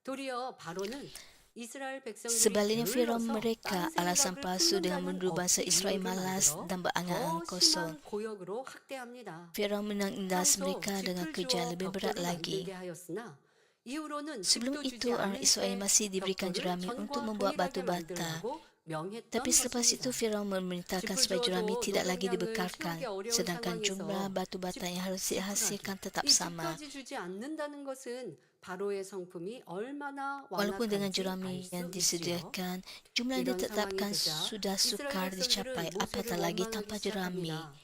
도리어 바로는 이스라엘 백성들이 Sebaliknya Firaun 게을러서 mereka 딴 alasan 생각을 palsu dengan 품는다는 menuduh bangsa 억지 Israel 이유를 malas 만들어 dan berangan-angan 더 kosong. 심한 고역으로 학대합니다. Firaun menindas 평소 mereka dengan 짚을 kerja 주어 lebih berat 벽돌을 lagi. 만들게 하였으나 이후로는 Sebelum 짚도 주지 itu orang 않을 Israel 때 masih diberikan 벽돌을 jerami untuk 전과 membuat batu 동일하게 bata. 만들라고 명했던 Tapi selepas itu 것입니다. Firaun memerintahkan 짚을 supaya jerami 주어도 tidak lagi 노동량을 dibekalkan, 채우기 어려운 sedangkan jumlah 상황에서 batu bata yang harus dihasilkan tetap 이 sama. 짚까지 주지 않는다는 것은 바로의 성품이 얼마나 Walaupun dengan 완악한지 jerami 알 yang 수 있지요. disediakan, jumlah yang 이런 ditetapkan 상황이 되자 sudah sukar 이스라엘 dicapai, 백성들은 apatah 모세를 lagi 원망하기 tanpa jerami. 시작합니다.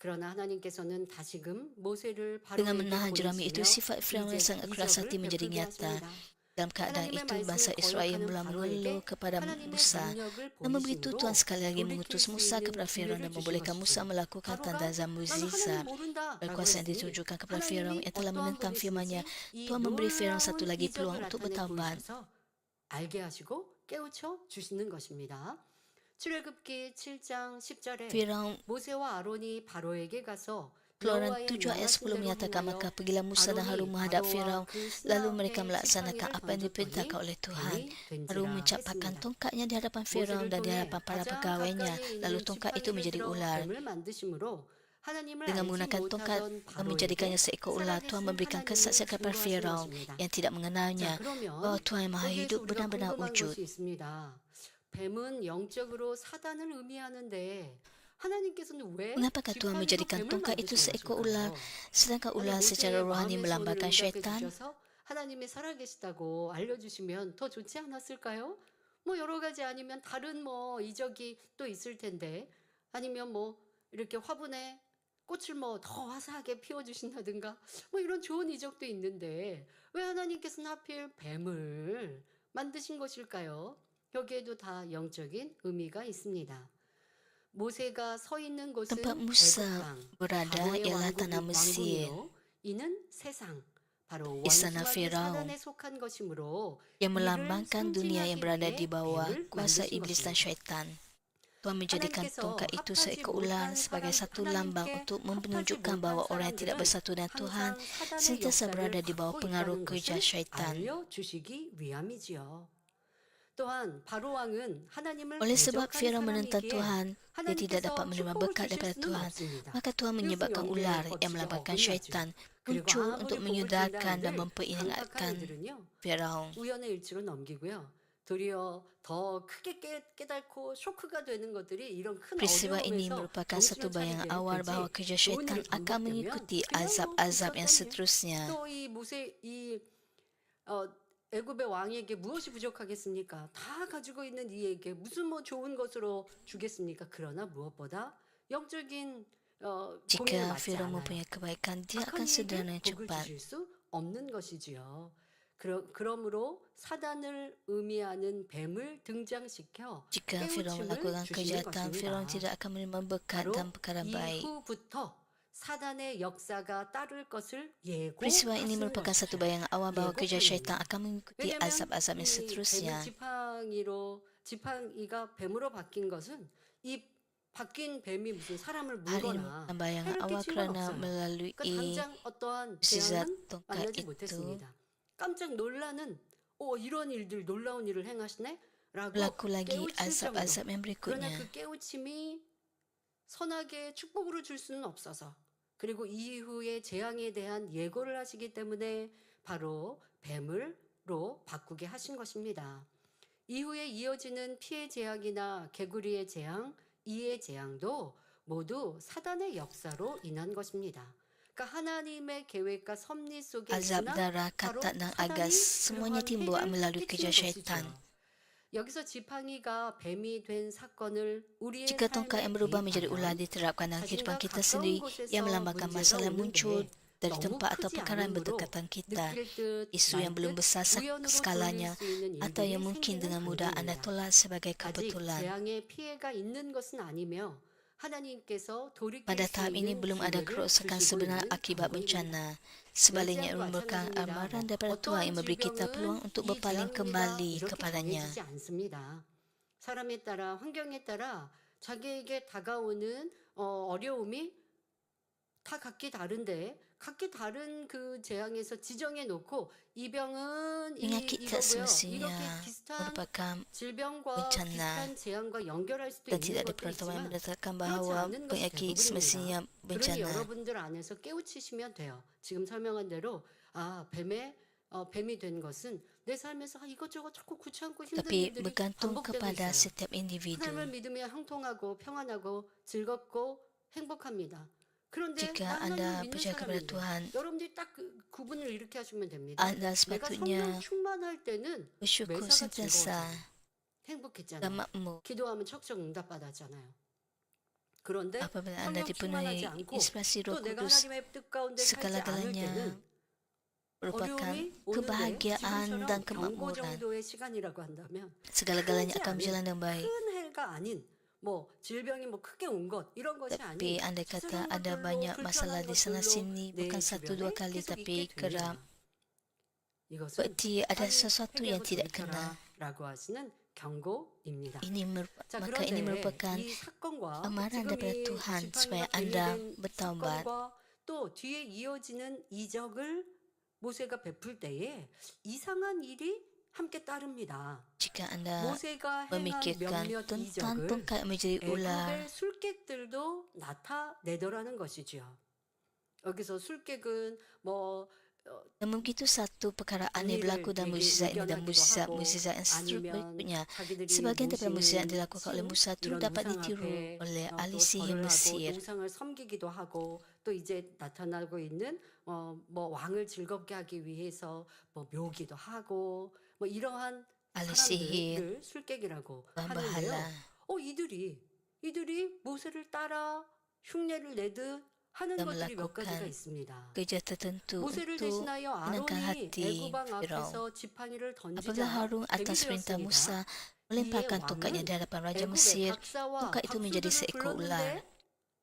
그러나 하나님께서는 다시금 모세를 Dengan 바로에게 menahan jerami itu, 보내시며 sifat Firaun yang sangat keras hati 이적을 menjadi 베풀게 nyata. 하십니다. Dalam keadaan 하나님의 itu, bangsa 말씀을 Israel 거역하는 mula mengeluh 바로에게 kepada 하나님의 Musa. 능력을 Namun begitu, 보이심으로 Tuhan sekali lagi 돌이킬 mengutus 수 Musa 있는 kepada Firaun 기회를 dan 주신 membolehkan Musa 것이죠. melakukan 바로가 tanda-tanda 나는 mukjizat. 하나님 모른다라고 Berkuasa yang 했으니 ditujukan kepada Firaun 하나님이 yang telah 어떠한 menentang firman-Nya, 분이신지 이 Tuhan memberi Firaun satu 놀라운 lagi peluang 이적을 untuk 나타내 bertaubat. 보이셔서 알게 하시고 깨우쳐 주시는 것입니다. 출애굽기 7장 10절에 Firaun 모세와 아론이 바로에게 가서 Keluaran 여호와의 7 ayat 10 명하신 대로 menyatakan, 행하여 maka pergilah Musa dan Harun 아론이 menghadap 바로와 Firaun. 그 Lalu 수하 mereka 앞에 melaksanakan 지팡이를 apa yang diperintahkan 던졌더니 oleh Tuhan. 뱀이 Harun 된지라 mencampakkan 했습니다. tongkatnya di hadapan Firaun 모세를 dan di 통해 hadapan para 가장 pegawainya. 가까이에 Lalu 있는 tongkat itu 지팡이를 menjadi 들어 ular. 뱀을 만드심으로 하나님을 Dengan 알지 menggunakan tongkat 못하던 dan menjadikannya 바로에게 seekor ular, Tuhan 살아계신 memberikan 하나님을 kesaksian kepada 증거하신 Firaun 것입니다. yang tidak mengenalnya 자, 그러면 bahwa Tuhan yang Maha 여기에서 Hidup 우리가 benar-benar 궁금한 wujud. 것이 있습니다. 뱀은 영적으로 사단을 의미하는데 하나님께서는 왜 Mengapakah Tuhan 지팡이로 menjadikan 뱀을 tongkat itu 만드신 seekor ular, 것일까요? sedangkan 아니, ular secara 모세의 rohani 마음의 손을 melambangkan 응답해 syaitan? 주셔서 하나님이 살아계시다고 알려주시면 더 좋지 않았을까요? 뭐 여러 가지 아니면 다른 뭐 이적이 또 있을 텐데 아니면 뭐 이렇게 화분에 꽃을 뭐 더 화사하게 피워주신다든가 뭐 이런 좋은 이적도 있는데 왜 하나님께서는 하필 뱀을 만드신 것일까요? 여기에도 다 영적인 의미가 있습니다. 모세가 서 있는 곳은 Tempat Musa 애굽 땅, berada 바로의 ialah tanah Mesir. 왕국이요. 이는 세상, 바로 Istana 원수마귀 Firaun 사단에 속한 것이므로 yang 이를 melambangkan dunia yang berada di 상징하기 bawah 위해 kuasa 만드신 iblis dan 것입니다. syaitan. Tuhan menjadikan 하나님께서 tongkat itu 합하지 seekor ular 못한 sebagai 사람, satu lambang 하나님께 untuk 합하지 menunjukkan 못한 bahwa orang yang tidak 사람들은 bersatu dengan Tuhan 항상 사단의 sentiasa 역사를 berada di bawah 받고 pengaruh 있다는 kerja 것을 syaitan. 알려주시기 위함이지요. 또한 바로 왕은 하나님을 Oleh sebab 대적한 Firaun menentang 사람이기에 Tuhan, dia tidak 하나님께서 dapat menerima 축복을 berkat 주실 daripada 수는 Tuhan. 없습니다. Maka Tuhan menyebabkan 이것은 ular 영계의 yang 법칙에 melambangkan 어긋나죠. syaitan 그리고 muncul 아무리 untuk 복을 menyudarkan dan 준다한들 강팍한 memperingatkan 이들은요 Firaun. 우연의 일치로 넘기고요. 도리어 더 크게 깨닫고 쇼크가 되는 것들이 이런 큰 Peristiwa ini 어려움에서 merupakan satu 정신을 bayangan 차리게 awal bahawa 되지 kerja 좋은 syaitan 일이 akan 반복되면 mengikuti 그냥 뭐 azab-azab yang 있었던 일. seterusnya. 또 이 모세 이 애굽의 왕에게 무엇이 부족하겠습니까? 다 가지고 있는 이에게 무슨 뭐 좋은 것으로 주겠습니까? 그러나 무엇보다 영적인 고민을 Jika 맞지 Firaun 않아요. mempunyai kebaikan, dia 악한 akan sederhana 이에게 dan 복을 cepat. 주실 수 없는 것이지요. 그러므로 사단을 의미하는 뱀을 등장시켜 Jika Firaun 깨우침을 melakukan 주시는 kejahatan, Firaun 것입니다. tidak akan menerima berkat 바로 dan perkara baik. 이후부터 사단의 역사가 따를 것을 Peristiwa ini 예고하시는 merupakan satu 것이죠. bayangan awal bahawa kerja 예고하는 syaitan 겁니다. akan mengikuti 왜냐하면 azab-azab yang 이 뱀을 seterusnya. 지팡이가 뱀으로 바뀐 것은 이 바뀐 뱀이 무슨 사람을 Hal ini 물거나 merupakan bayangan 해를 awal 끼친 건 kerana 없어요. melalui 그러니까 당장 어떠한 mukjizat 재앙은 tongkat 만나지 itu, 못했습니다. 깜짝 놀라는 이런 일들 놀라운 일을 행하시네? 라고 berlaku lagi 깨우칠 정도. azab-azab yang 그러나 berikutnya. 그 깨우침이 선하게 축복으로 줄 수는 없어서 그리고 이후의 재앙에 대한 예고를 하시기 때문에 바로 뱀을로 바꾸게 하신 것입니다. 이후에 이어지는 피의 재앙이나 개구리의 재앙, 이의 재앙도 모두 사단의 역사로 인한 것입니다. 그러니까 하나님의 계획과 섭리 속에 Azab 있으나 darah, 바로 katak dan 사단이 agas semuanya 그러한 timbul 해를 melalui kerja 끼친 syaitan. 것이죠. 여기서 지팡이가 뱀이 된 사건을 우리의 Jika tongkat yang 삶에 berubah menjadi ular 대입하면 diterapkan dalam kehidupan 자신과 kita 가까운 sendiri yang 곳에서 melambangkan 문제가 masalah muncul 오는데 dari 너무 tempat atau 크지 perkara yang 않으므로 berdekatan kita, 느낄 듯 isu yang 말 belum 듯 besar 우연으로 skalanya, 돌릴 수 있는 atau 일들이 yang mungkin 생기는 dengan mudah Anda 관계입니다. tolak sebagai 아직 kebetulan. 재앙의 피해가 있는 것은 아니며 하나님께서 돌이킬 Pada 수 tahap ini 있는 belum ada 기회를 kerosakan 주시고 sebenar 있는 akibat 경고입니다. bencana. Sebaliknya, 멸지함도 merupakan 마찬가지입니다. amaran daripada Tuhan yang memberi kita peluang untuk 이 berpaling 재앙입니다. kembali 이렇게 kepadanya. 정해지지 않습니다. 사람에 따라 환경에 따라 자기에게 다가오는 어려움이 다 각기 다른데 각기 다른 그 재앙에서 지정해 놓고 이 병은 Penyakit tak 이거고요. semestinya 이렇게 비슷한 merupakan 질병과 bencana 비슷한 재앙과 연결할 수도 dan 있는 tidak ada 것도 peraturan yang 있지만 menetapkan 그렇지 bahawa 않은 것이 penyakit 대부분입니다. semestinya 그러니 bencana. 여러분들 안에서 깨우치시면 돼요. 지금 설명한 대로 뱀이 된 것은 내 삶에서 이것저것 자꾸 귀찮고 힘든 Tapi 일들이 bergantung 반복되고 kepada 있어요. setiap individu. 하나님을 믿으며 형통하고 평안하고 즐겁고 행복합니다. 그런데 Jika 나 Anda 하나님을 믿는 percaya kepada 사람인데 Tuhan, 여러분들이 딱 구분을 이렇게 하시면 됩니다. Anda 내가 sepatutnya 성령 충만할 때는 bersyukur 매사가 sentiasa 즐거웠잖아요. dan 행복했잖아요. makmur 기도하면 척척 응답받았잖아요. 그런데 apabila Anda 성령 dipenuhi 충만하지 않고 inspirasi 또 Roh 내가 Kudus. 하나님의 뜻 가운데 살지 않을 Segala-galanya 때는 merupakan 어려움이 오는데 kebahagiaan dan 지금처럼 경고 kemakmuran. 정도의 시간이라고 한다면 Segala-galanya 크지 akan berjalan 않은 dengan baik. 큰 해가 아닌 질병이 크게 온 것 이런 것이 Tapi 아닌 andai kata 사소한 ada 것들로 banyak masalah 불편한 di sana 것들로 sini, 내 bukan satu dua 주변에 kali, 계속 tapi 있게 kerap 됩니다. 이것은 seperti ada 빨리 sesuatu yang 회개하고 tidak kena. 돌이켜라라고 하시는 경고입니다. Maka 그런데 ini merupakan 이 사건과 amaran 지금 daripada 이 Tuhan supaya 지팡이가 Anda 뱀이 된 bertaubat. 사건과 또 뒤에 이어지는 이적을 모세가 베풀 때에 이상한 일이 함께 따릅니다. Jika Anda 모세가 행한 memikirkan 몇몇 tentang 이적을 tongkat yang menjadi ular, 애굽의 술객들도 나타내더라는 것이지요. 여기서 술객은 namun begitu satu perkara aneh berlaku dalam mukjizat ini dan mukjizat yang seterusnya. 자기들이 Sebahagian daripada mukjizat yang dilakukan oleh 신, Musa itu 이런 dapat 우상 ditiru 앞에 oleh ahli 또 sihir 절을 하고 Mesir. 우상을 섬기기도 하고 또 이제 나타나고 있는 왕을 즐겁게 하기 위해서 묘기도 하고 이러한 ahli sihir, 사람들을 술객이라고 berbahala. 하는데요. 이들이 모세를 따라 흉내를 내듯 하는 dan 것들이 몇 가지가 melakukan 있습니다. kerja tertentu 모세를 untuk 대신하여 menangkan 아론이 hati 애굽왕 Firaun. 앞에서 지팡이를 Apabila 던지자 Harun 뱀이 atas perintah 되었습니다. Musa melemparkan 이에 tongkatnya di hadapan Raja 애굽의 Mesir, 박사와 tongkat itu menjadi 박수들을 seekor ular. 불렀는데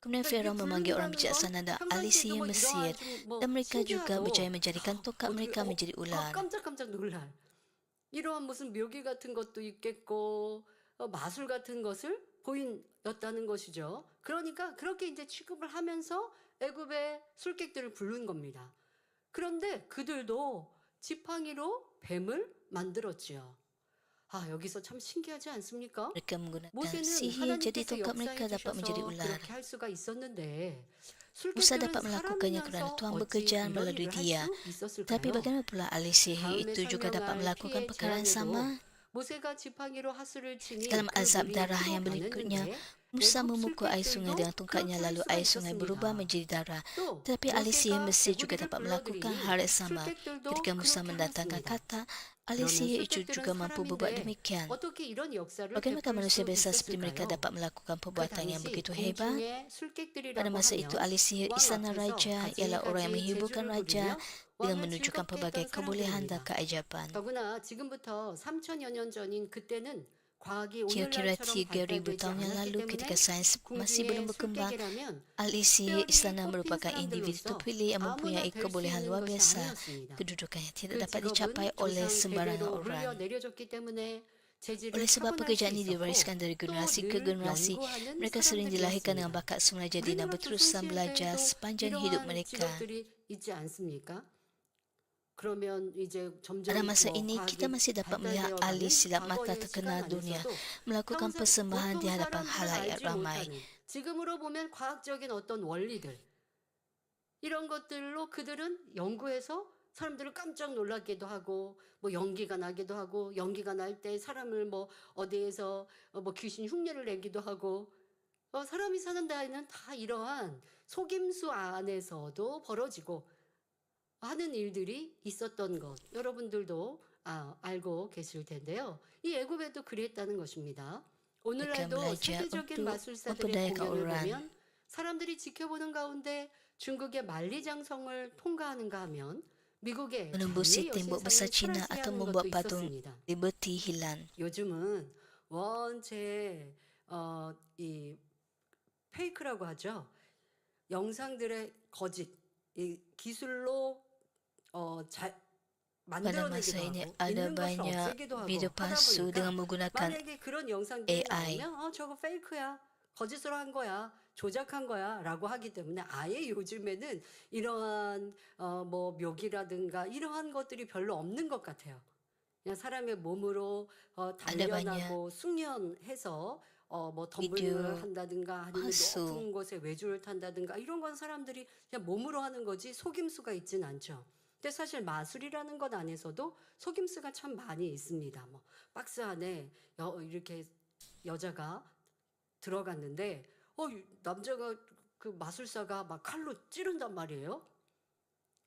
Kemudian Firaun memanggil orang bijaksana dan ahli sihir Mesir dan mereka juga berjaya menjadikan tongkat mereka menjadi ular. 깜짝깜짝 놀랄. 이러한 무슨 묘기 같은 것도 있겠고 마술 같은 것을 보인었다는 것이죠. 그러니까 그렇게 이제 취급을 하면서 애굽의 술객들을 부른 겁니다. 그런데 그들도 지팡이로 뱀을 만들었지요. 여기서 참 신기하지 않습니까? Mereka menggunakan 모세는 sihir jadi 하나님께서 tongkat mereka 역사해 dapat menjadi 주셔서 ular. 그렇게 할 수가 있었는데 Musa 술객들은 dapat melakukannya kerana 사람이면서 Tuhan 어찌 bekerja 이런 melalui 일을 할 dia. 수 있었을까요? Tapi bagaimana pula ahli sihir 다음에 itu juga dapat 설명할 melakukan 피해 perkara yang 재앙에도 sama? 모세가 지팡이로 하수를 치니 Dalam 그 azab 물이 darah 피로 yang berikutnya, 변했는데 Musa 애굽 memukul air sungai dengan 술객들도 tongkatnya 그렇게 할 lalu 수가 air sungai berubah 있었습니다. menjadi darah. 또 Tetapi ahli sihir 모세가 Mesir juga 개구리를 dapat melakukan 불러들이니 hal yang sama. 술객들도 Ketika Musa 그렇게 mendatangkan 했습니다. kata, ahli 그러면 sihir itu 술객들은 juga mampu berbuat 사람인데 demikian. 어떻게 이런 역사를 Bagaimana 베풀 manusia 수 biasa seperti mereka 있었을까요? dapat melakukan 그 perbuatan yang 당시 begitu hebat? 공중의 Pada 술객들이라고 masa itu, 하면 ahli sihir 왕 istana 앞에서 raja ialah orang yang 가지가지 menghiburkan 재주를 raja 부리며 dengan 왕을 menunjukkan 즐겁게 pelbagai 했던 kebolehan dan 사람들입니다. keajaiban. 더구나 지금부터 3000여 년 전인 그때는 과학이 Kira-kira 오늘날처럼 3,000 발달되지 tahun yang 않았기 lalu 때문에 ketika sains masih belum 궁중의 berkembang, 술객이라면 ahli sihir 특별히 istana 뽑힌 merupakan individu 사람들로서 terpilih yang 아무나 mempunyai 될 수 kebolehan 있는 luar 것이 biasa. 아니었습니다. Kedudukan yang tidak 그 dapat 직업은 dicapai oleh 조상 sembarang 대대로 흘려 orang. 내려졌기 때문에 재질을 Oleh sebab 타고날 수 pekerjaan ini 있었고 diwariskan dari generasi ke 또 늘 generasi, 연구하는 mereka sering dilahirkan dengan 사람들이었습니다. bakat sengaja dan 우리나라 berterusan belajar 조선시대에도 sepanjang hidup 이러한 mereka. 직업들이 있지 않습니까? 그러면 이제 점점 Pada masa ini, 과학이 kita masih dapat melihat ahli 발달되어가는 silap mata 과거의 terkenal 시간 dunia 안에서도 melakukan 평생 persembahan di 보통 hadapan 사람들은 halayak 알지 ramai. 못하는 지금으로 보면 과학적인 어떤 원리들 이런 것들로 그들은 연구해서 사람들을 깜짝 놀라기도 하고 뭐 연기가 나기도 하고 연기가 날 때 사람을 뭐 어디에서 뭐 귀신 흉내를 내기도 하고 사람이 사는 데에는 다 이러한 속임수 안에서도 벌어지고 하는 일들이 있었던 것 여러분들도 알고 계실 텐데요. 이 애굽에도 그랬다는 것입니다. 오늘날도 belajar 세계적인 untuk 마술사들의 memperdayakan 공연을 orang. 보면 사람들이 지켜보는 가운데 중국의 만리장성을 통과하는가 하면 미국의 Menembusi 장미 tembok besar 여신상을 Cina atau 철학시하는 membuat 것도 patung 있었습니다. Liberty hilang. 요즘은 원체 이 페이크라고 하죠. 영상들의 거짓, 이 기술로 잘 Pada masa 만들어내기도 ini 하고 ada 있는 것을 banyak 없애기도 하고 video 하다 palsu dengan 보니까 menggunakan 만약에 그런 영상들이 AI. 나오면 저거 페이크야, 거짓으로 한 거야, 조작한 거야라고 하기 때문에 아예 요즘에는 이러한 뭐 묘기라든가 이러한 것들이 별로 없는 것 같아요. 그냥 사람의 몸으로 단련하고 숙련해서 뭐 덤블링을 video 한다든가 아니면 palsu. 높은 곳에 외주를 탄다든가 이런 건 사람들이 그냥 몸으로 하는 거지 속임수가 있진 않죠. 근데 사실 마술이라는 것 안에서도 속임수가 참 많이 있습니다. 뭐 박스 안에 이렇게 여자가 들어갔는데 남자가 그 마술사가 막 칼로 찌른단 말이에요.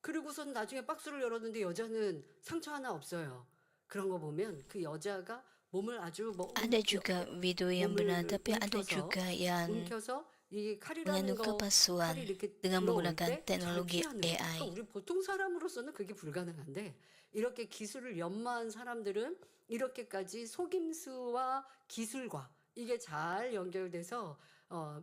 그리고선 나중에 박스를 열었는데 여자는 상처 하나 없어요. 그런 거 보면 그 여자가 몸을 아주 뭐 Ada juga video yang benar, 몸을 tapi ada 움켜서 juga yang 움켜서 이 칼이라는 mengandung 거 kepalsuan 칼이 이렇게 dengan 들어올 menggunakan 때 잘 teknologi 피하는 그러니까 AI. 우리 보통 사람으로서는 그게 불가능한데 이렇게 기술을 연마한 사람들은 이렇게까지 속임수와 기술과 이게 잘 연결돼서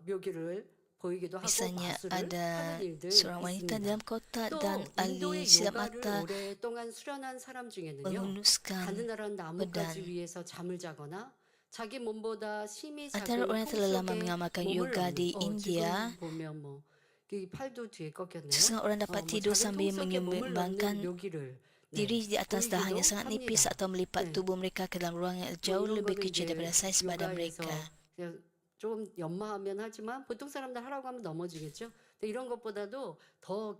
묘기를 보이기도 하고 Misalnya 마술을 ada 하는 일들 seorang wanita 있습니다. dalam kota 또 dan ahli 인도의 silap 요가를 mata 오랫동안 수련한 사람 중에는요. menghunuskan 가느다란 나뭇가지 pedang. 위에서 잠을 자거나 자기 몸보다 힘이 Antara 작은 orang yang 콩 telah lama 속에 mengamalkan 몸을 yoga 넣는 di India, 지금 보면 뭐 이 팔도 뒤에 꺾였네요. sesetengah orang dapat 뭐 tidur 작은 sambil 통 속에 몸을 menyumbangkan 넣는 묘기를 diri di atas dahan yang 보이기도 sangat nipis 합니다. atau melipat 네. tubuh mereka ke dalam ruang yang 뭐 jauh 이런 lebih 거는 kecil 이제 daripada saiz badan 요가에서 mereka. 그냥 좀 연마하면 하지만 보통 사람들 하라고 하면 넘어지겠죠. 근데 이런 것보다도 더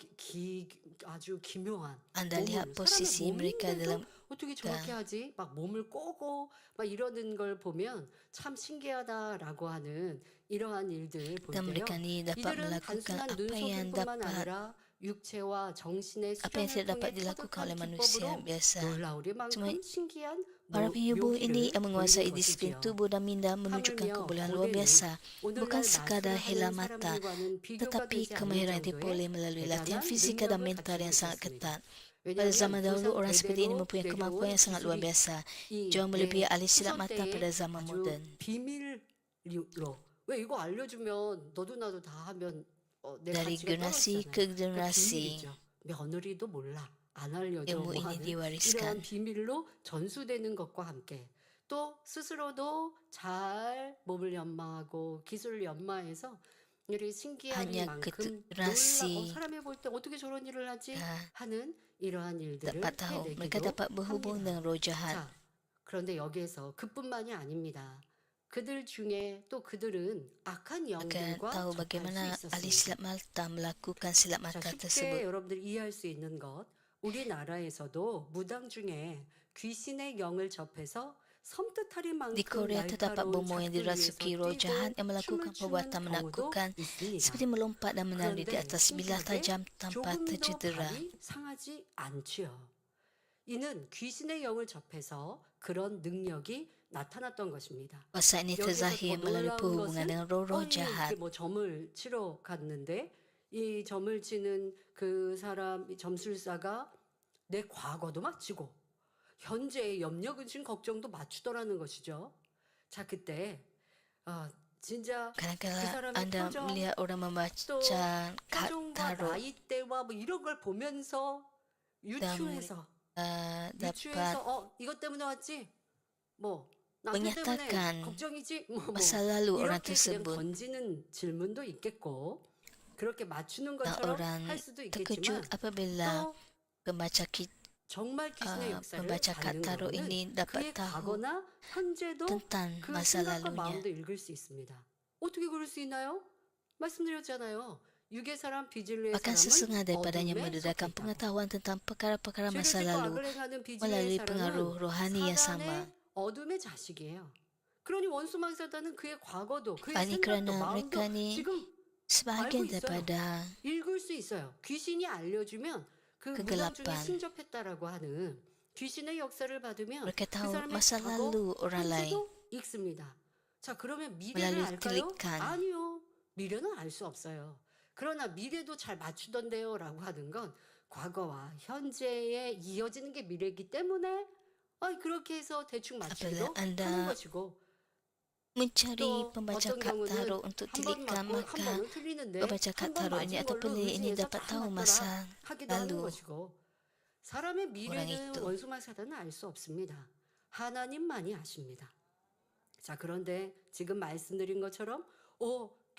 아주 기묘한 Anda lihat 몸을 posisi 사람의 mereka 몸인데도 dalam 어떻게 저렇게 하지? 막 몸을 꼬고 막 이러는 걸 보면 참 신기하다라고 하는 이러한 일들 볼 dan mereka 때요. ni dapat 이들은 melakukan 단순한 apa yang 눈속임뿐만 dapat 아니라 육체와 정신의 apa yang 수련을 tidak dapat 통해 dilakukan oleh 터득한 manusia 기법으로 biasa. 놀라우리만큼 신기한 Para penyembuh ini yang menguasai 보이는 disiplin 것이지요. tubuh dan minda menunjukkan 하물며 kebolehan luar 고대는 biasa, bukan 오늘날 sekadar 마술을 helah 하는 mata, 사람들과는 비교가 tetapi 되지 않는 kemahiran yang 정도의 diperoleh melalui latihan 대단한 fisika dan 능력을 mental yang 갖추고 sangat 있었습니다. ketat. Pada zaman 왜냐하면 dahulu, 조상 orang seperti ini 대대로 mempunyai kemampuan 내려온 yang sangat luar 기술이 biasa, 이 jauh melebihi 내 ahli silap 후손 mata pada 때의 zaman 아주 moden. 비밀로 왜 이거 알려주면 너도 나도 다 하면 내 Dari 가치가 generasi 떨어지잖아요. ke 그 generasi, 비밀이죠. 며느리도 몰라. 안 알려줘 ilmu 뭐 ini 하는 diwariskan. 이러한 비밀로 전수되는 것과 함께 또 스스로도 잘 몸을 연마하고 기술을 연마해서 이렇게 신기한 Hanya 만큼 generasi 사람이 볼 때 어떻게 저런 일을 하지 dah 하는 이러한 일들을 dapat tahu, mereka 해내기도 dapat berhubung 합니다. dengan roh jahat. 자, 그런데 여기에서 그뿐만이 아닙니다. 그들 중에 또 그들은 악한 Akan 영들과 tahu 접할 수 bagaimana ahli 있었습니다. silap mata melakukan silap 자, mata 쉽게 tersebut. 여러분들 이해할 수 있는 것. 우리나라에서도 무당 중에 귀신의 영을 접해서 섬뜩하리 Di 만큼 Korea terdapat 날카로운 bomo yang 작들 위에서 dirasuki roh jahat 뛰고 yang melakukan 춤을 추는 perbuatan 경우도 menakutkan 있습니다. seperti melompat dan menari di 그런데 atas bilah 신기하게 tajam tanpa 조금도 tercedera. 발이 상하지 않지요. 이는 귀신의 영을 접해서 그런 능력이 나타났던 것입니다. Kuasa ini 여기서 terzahir 더 melalui 놀라운 perhubungan 것은 dengan roh-roh 이렇게 jahat. 뭐 점을 치러 갔는데 이 점을 치는 그 사람 이 점술사가 내 과거도 맞추고 현재의 염려근심 걱정도 맞추더라는 것이죠. 자, 그때 진짜 그 Kadang-kadang 사람의 anda 표정, melihat orang 또 membaca 표정과 tarot 나이대와 뭐 이런 걸 보면서 유추해서 dapat 이것 때문에 왔지? 뭐 남편 때문에 menyatakan 걱정이지? 뭐 masa lalu orang 이렇게 그냥 tersebut. 던지는 질문도 있겠고 그렇게 맞추는 Dan 것처럼 orang 할 수도 terkejut 있겠지만 apabila 또 pembaca 정말 귀신의 역사를 pembaca kad 다루는 tarot 경우는 ini dapat 그의 tahu 과거나 현재도 tentang 그 masa 생각과 lalunya. 마음도 읽을 수 있습니다. 어떻게 그럴 수 있나요? 말씀드렸잖아요. 육의 사람 비진리의 Bahkan 사람은 sesengaja padanya 어둠에 mendedahkan 속해 있다. pengetahuan tentang perkara-perkara 죄를 masa 짓고 lalu 악을 행하는 비진리의 melalui 사람은 pengaruh rohani yang sama. 사단의 어둠의 자식이에요. 그러니 원수막 사단은 그의 과거도 그의 Hal ini 생각도 kerana 마음도 mereka ni 지금 sebahagian 알고 있어요. daripada 읽을 수 있어요. 귀신이 알려주면 그 무당 중에 kegelapan. 승접했다라고 하는 귀신의 역사를 받으면 Mereka 그 tahu 사람의 masa 과거, lalu orang lain 현재도 읽습니다. 자, 그러면 미래를 melalui 알까요? telikan. 아니요. 미래는 알 수 없어요. 그러나 미래도 잘 맞추던데요 라고 하는 건 과거와 현재에 이어지는 게 미래이기 때문에 그렇게 해서 대충 맞추기도 Apabila anda 하는 것이고 mencari 또 pembaca 어떤 kad 경우는 tarot untuk 한 번 telikan, 맞고 한 maka 번은 틀리는데 pembaca kad 한 번 tarot ini 맞은 atau 걸로 pelik ini 의지해서 dapat 다 tahu 맞더라 masa 하기도 하는 lalu 것이고 사람의 미래는 itu. 원수말 사단은 알 수 없습니다. 하나님만이 아십니다. 자, 그런데 지금 말씀드린 것처럼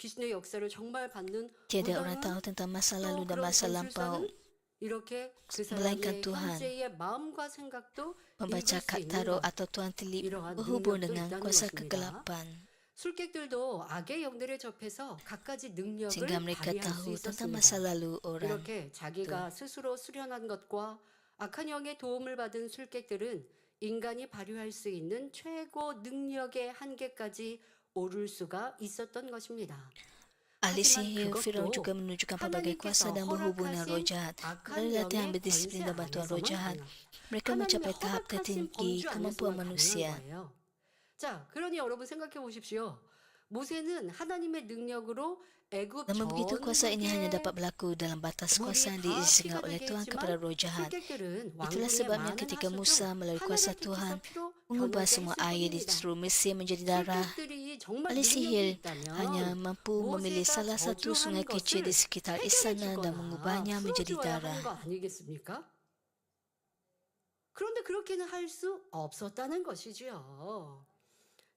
귀신의 역사를 정말 받는 Tiada orang tahu 무당은 tentang masa 또 lalu dan 그런 masa lampau. 건술사는 이렇게 그 melainkan 사람의 Tuhan. 현재의 마음과 생각도 Pembaca 읽을 수 kad 있는 tarot 것. atau tuan telip 이러한 berhubung 능력도 dengan 있다는 kuasa 것입니다. kegelapan 술객들도 악의 영들에 접해서 갖가지 능력을 sehingga mereka 발휘할 수 tahu tentang masa 있었습니다. lalu orang. 이렇게 자기가 스스로 수련한 것과 악한 영의 도움을 받은 술객들은 인간이 발휘할 수 있는 최고 능력의 한계까지 오를 수가 있었던 것입니다. Ahli 하지만 sihir Firaun 그것도 juga menunjukkan pelbagai kuasa 하나님께서 dan berhubung dengan roh 허락하신 jahat. 악한 Melalui latihan 영의 berdisiplin 권세 dan bantuan roh 안에서만 jahat, 가능. mereka 하나님의 mencapai tahap 허락하신 tertinggi 범주 kemampuan 안에서만 가능한 manusia. 거예요. 자, 그러니 여러분 생각해 보십시오. 모세는 하나님의 능력으로 애굽 Namun begitu kuasa ini hanya 전역의 dapat berlaku dalam batas 물이 kuasa yang 다 diizinkan 피가 oleh 되게 Tuhan kepada 했지만 roh jahat. 술객들은 Itulah 왕궁의 sebabnya 많은 ketika 하수 Musa 중 melalui kuasa 하늘의 Tuhan 빛에서 피로 mengubah 변하게 semua 했을 air di 뿐입니다. seluruh Mesir menjadi darah, 술객들이 정말 ahli 능력이 sihir hanya 있다면 mampu memilih 모세가 salah satu 저주한 sungai kecil di 것을 sekitar 해결해 istana dan 주거나 mengubahnya menjadi 풀어주어야 하는 darah. 거 아니겠습니까? 그런데 그렇게는 할 수 없었다는 것이지요.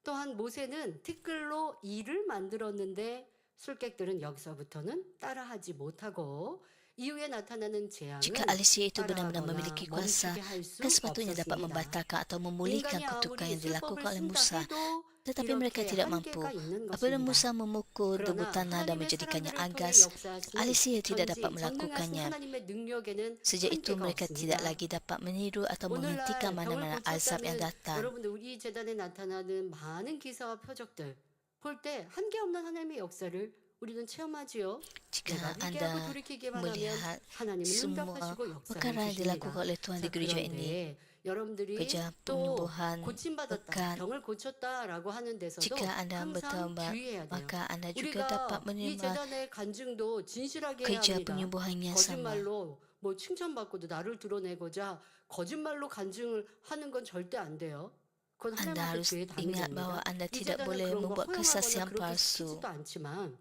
또한 모세는 티끌로 이를 만들었는데 술객들은 여기서부터는 따라하지 못하고 이후에 나타나는 재앙은 Jika ahli sihir itu benar-benar 따라하거나 memiliki kuasa, 멈추게 할 수 kan sepatutnya dapat 없었습니다. membatalkan atau memulihkan 인간이 kutukan 아무리 yang dilakukan 술법을 oleh 쓴다 Musa. 해도 Tetapi mereka 이렇게 tidak mampu. 한계가 있는 Apabila 것입니다. Musa memukul debu 그러나 tanah dan 하나님의 menjadikannya 사람들을 통해 agas, 역사하시는 ahli sihir tidak dapat 전능하신 melakukannya. 하나님의 능력에는 Sejak itu 한계가 mereka tidak 없습니다. lagi dapat meniru atau 오늘날 menghentikan 병을 mana-mana azab yang 고쳤다는 datang. 여러분들 우리 재단에 나타나는 많은 기사와 표적들 볼 때 한계 없는 하나님의 역사를 우리는 체험하지요. Jika 내가 anda 회개하고 돌이키기만 하면 melihat 하나님은 semua 응답하시고 역사를 perkara yang dilakukan 주십니다. oleh Tuhan 자, di gereja ini, 그런데 여러분들이 kerja 또 penyembuhan, 고침받았다, pekan, 병을 고쳤다라고 하는 데서도 jika anda 항상 bertaubat, 주의해야 돼요. maka anda juga dapat 우리가 이 menerima 재단의 간증도 진실하게 해야 kerja 합니다. penyembuhan yang sama. 거짓말로 뭐 칭찬받고도 나를 드러내고자 거짓말로 간증을 하는 건 절대 안 돼요. 그건 Anda 하나님한테 harus 죄의 담이 ingat 됩니다. bahwa anda 이 tidak 재단은 boleh 그런 거 membuat 허용하거나 kesaksian 그렇게 palsu. 시키지도 않지만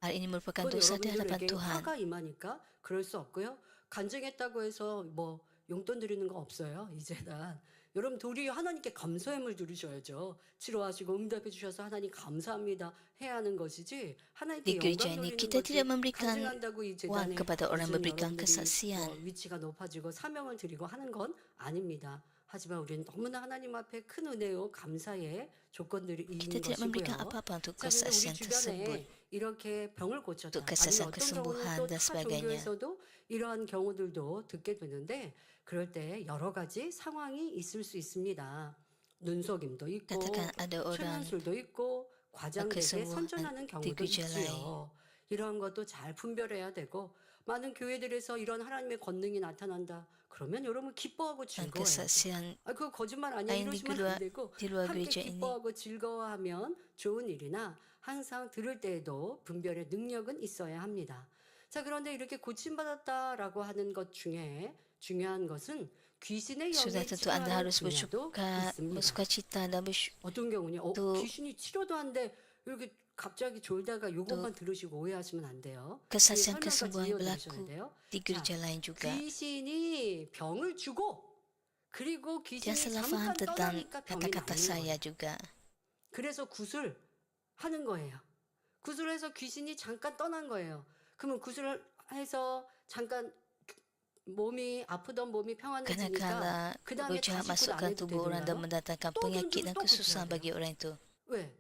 Hal ini merupakan 그건 dosa di hadapan 여러분들에게 Tuhan. 화가 임하니까 그럴 수 없고요. 간증했다고 해서 뭐 용돈 드리는 거 없어요. 이 재단. 여러분 도리어 하나님께 감사함을 드리셔야죠. 치료하시고 응답해 주셔서 하나님 감사합니다 해야 하는 것이지 하나님께 Di gereja 영광 ini 돌리는 kita tidak 것이 memberikan 간증한다고 이 uang 재단에 kepada orang 무슨 memberikan 여러분들이 kesaksian. 위치가 높아지고 사명을 드리고 하는 건 아닙니다. 하지만 우리는 너무나 하나님 앞에 큰 은혜요 감사의 조건들이 Kita 있는 tidak memberikan 것이고요. apa-apa untuk 자, 근데 우리 kesaksian tersebut. 주변에 이렇게 병을 고쳤다. Untuk 아니면 kesaksian 어떤 경우는 kesembuhan 또 dan 타 sebagainya. 종교에서도 이러한 경우들도 듣게 되는데 그럴 때 여러 가지 상황이 있을 수 있습니다. 눈속임도 있고 Katakan ada orang 최면술도 있고 과장되게 kesembuhan 선전하는 di 경우도 gereja lain. 있지요. 이러한 것도 잘 분별해야 되고 많은 교회들에서 이런 하나님의 권능이 나타난다. 그러면 여러분 기뻐하고 dan 즐거워요. kesaksian 그거 거짓말 아니야. lain di 이러시면 안 되고 di luar 함께 gereja ini. 기뻐하고 즐거워하면 좋은 일이나 항상 들을 때에도 분별의 능력은 있어야 합니다. 자, 그런데 이렇게 고침받았다라고 하는 것 중에 중요한 것은 귀신의 Sudah 영에 tentu anda 치료하는 harus 분야도 있습니다. bersukacita dan 어떤 경우는 또- 귀신이 치료도 한데 이렇게 갑자기 졸다가 요것만 들으시고 오해하시면 안 돼요. kesaksian 설명까지 kesembuhan 이어드셔야 berlaku 돼요. di gereja lain juga. 귀신이 병을 주고 그리고 귀신이 Jangan salah faham 잠깐 tentang 떠나니까 병이 kata-kata 나오는 saya 거예요. juga. 그래서 구술하는 거예요. 구술해서 귀신이 잠깐 떠난 거예요. 그러면 구술을 해서 잠깐 몸이 아프던 몸이 Karena 평안해지니까 kala 그 다음에 roh jahat 다시 그 masuk ke 안에 tubuh orang dan 들어가요. mendatangkan 또 penyakit 눈 dan 또 kesusahan 고쳐야 bagi 돼요. orang itu. 왜?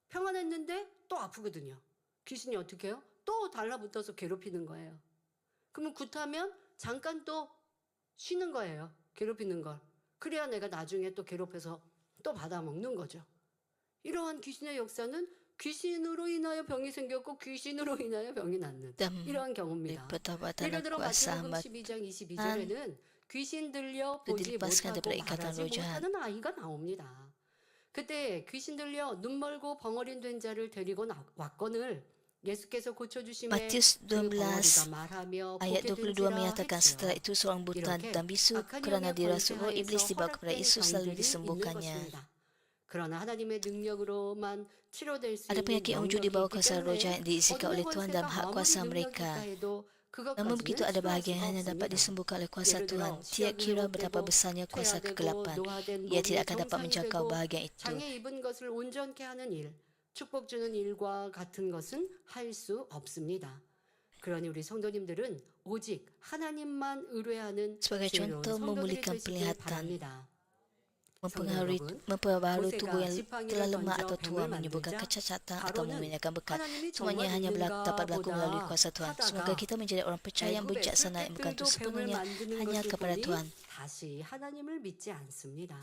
평안했는데 또 아프거든요. 귀신이 어떻게 해요? 또 달라붙어서 괴롭히는 거예요. 그러면 굿하면 잠깐 또 쉬는 거예요. 괴롭히는 걸. 그래야 내가 나중에 또 괴롭혀서 또 받아먹는 거죠. 이러한 귀신의 역사는 귀신으로 인하여 병이 생겼고 귀신으로 인하여 병이 낫는 Dan 이러한 경우입니다. pertobatan 예를 들어 kuasa 마태복음 hamba 12장 22절에는 귀신 들려 itu 보지 dilepaskan 못하고 daripada ikatan 말하지 roh jahat. 못하는 아이가 나옵니다. 그때 귀신 들려 눈 멀고 벙어린 된 자를 데리고 왔거늘 예수께서 고쳐주심에 Matius 그 벙어리가 12 말하며 ayat 보게 22 된지라 menyatakan setelah 했지요. itu seorang buta 이렇게 dan bisu 악한 kerana 영의 dirasuh roh iblis 권세하에서 dibawa kepada 허락된 Yesus lalu 병들이 있는 disembuhkannya. 것입니다. 그러나 하나님의 능력으로만 치료될 수 Ada 있는 penyakit yang wujud di bawah 영역이 있기 kuasa roh jahat 때문에 yang diizinkan 어둠의 oleh Tuhan dalam 권세가 hak 아무리 kuasa 능력이 mereka. 있다 해도 Namun begitu 그것까지는 ada 치유할 bahagian yang 수가 hanya dapat 없습니다. disembuhkan oleh kuasa 예를 Tuhan. 들어 Tiada 시력이 kira betapa 왜곡되고 besarnya kuasa 퇴화되고 kegelapan. 노화된 Ia 몸이 tidak akan dapat 정상이 menjangkau 되고 bahagian itu. 장애 입은 것을 온전케 하는 일, 축복 주는 일과 같은 것은 할 수 없습니다. 그러니 우리 성도님들은 오직 하나님만 의뢰하는 Sebagai 지혜로운 contoh 성도들이 memulihkan 되시길 penglihatan, 바랍니다. memperbaharui 모세가 tubuh yang 지팡이를 telah lemah 던져 atau tua, 뱀을 menyembuhkan 만들자 kecacatan atau 바로는 memindahkan bekat. 하나님이 Semuanya 정말 hanya dapat berlaku 있는가 melalui 보다 kuasa Tuhan. Semoga 하다가 kita menjadi orang percaya yang 애굽의 bijaksana yang 술객들도 bergantung 뱀을 sepenuhnya 만드는 hanya 것을 kepada 보니 Tuhan. 다시 하나님을 믿지 않습니다.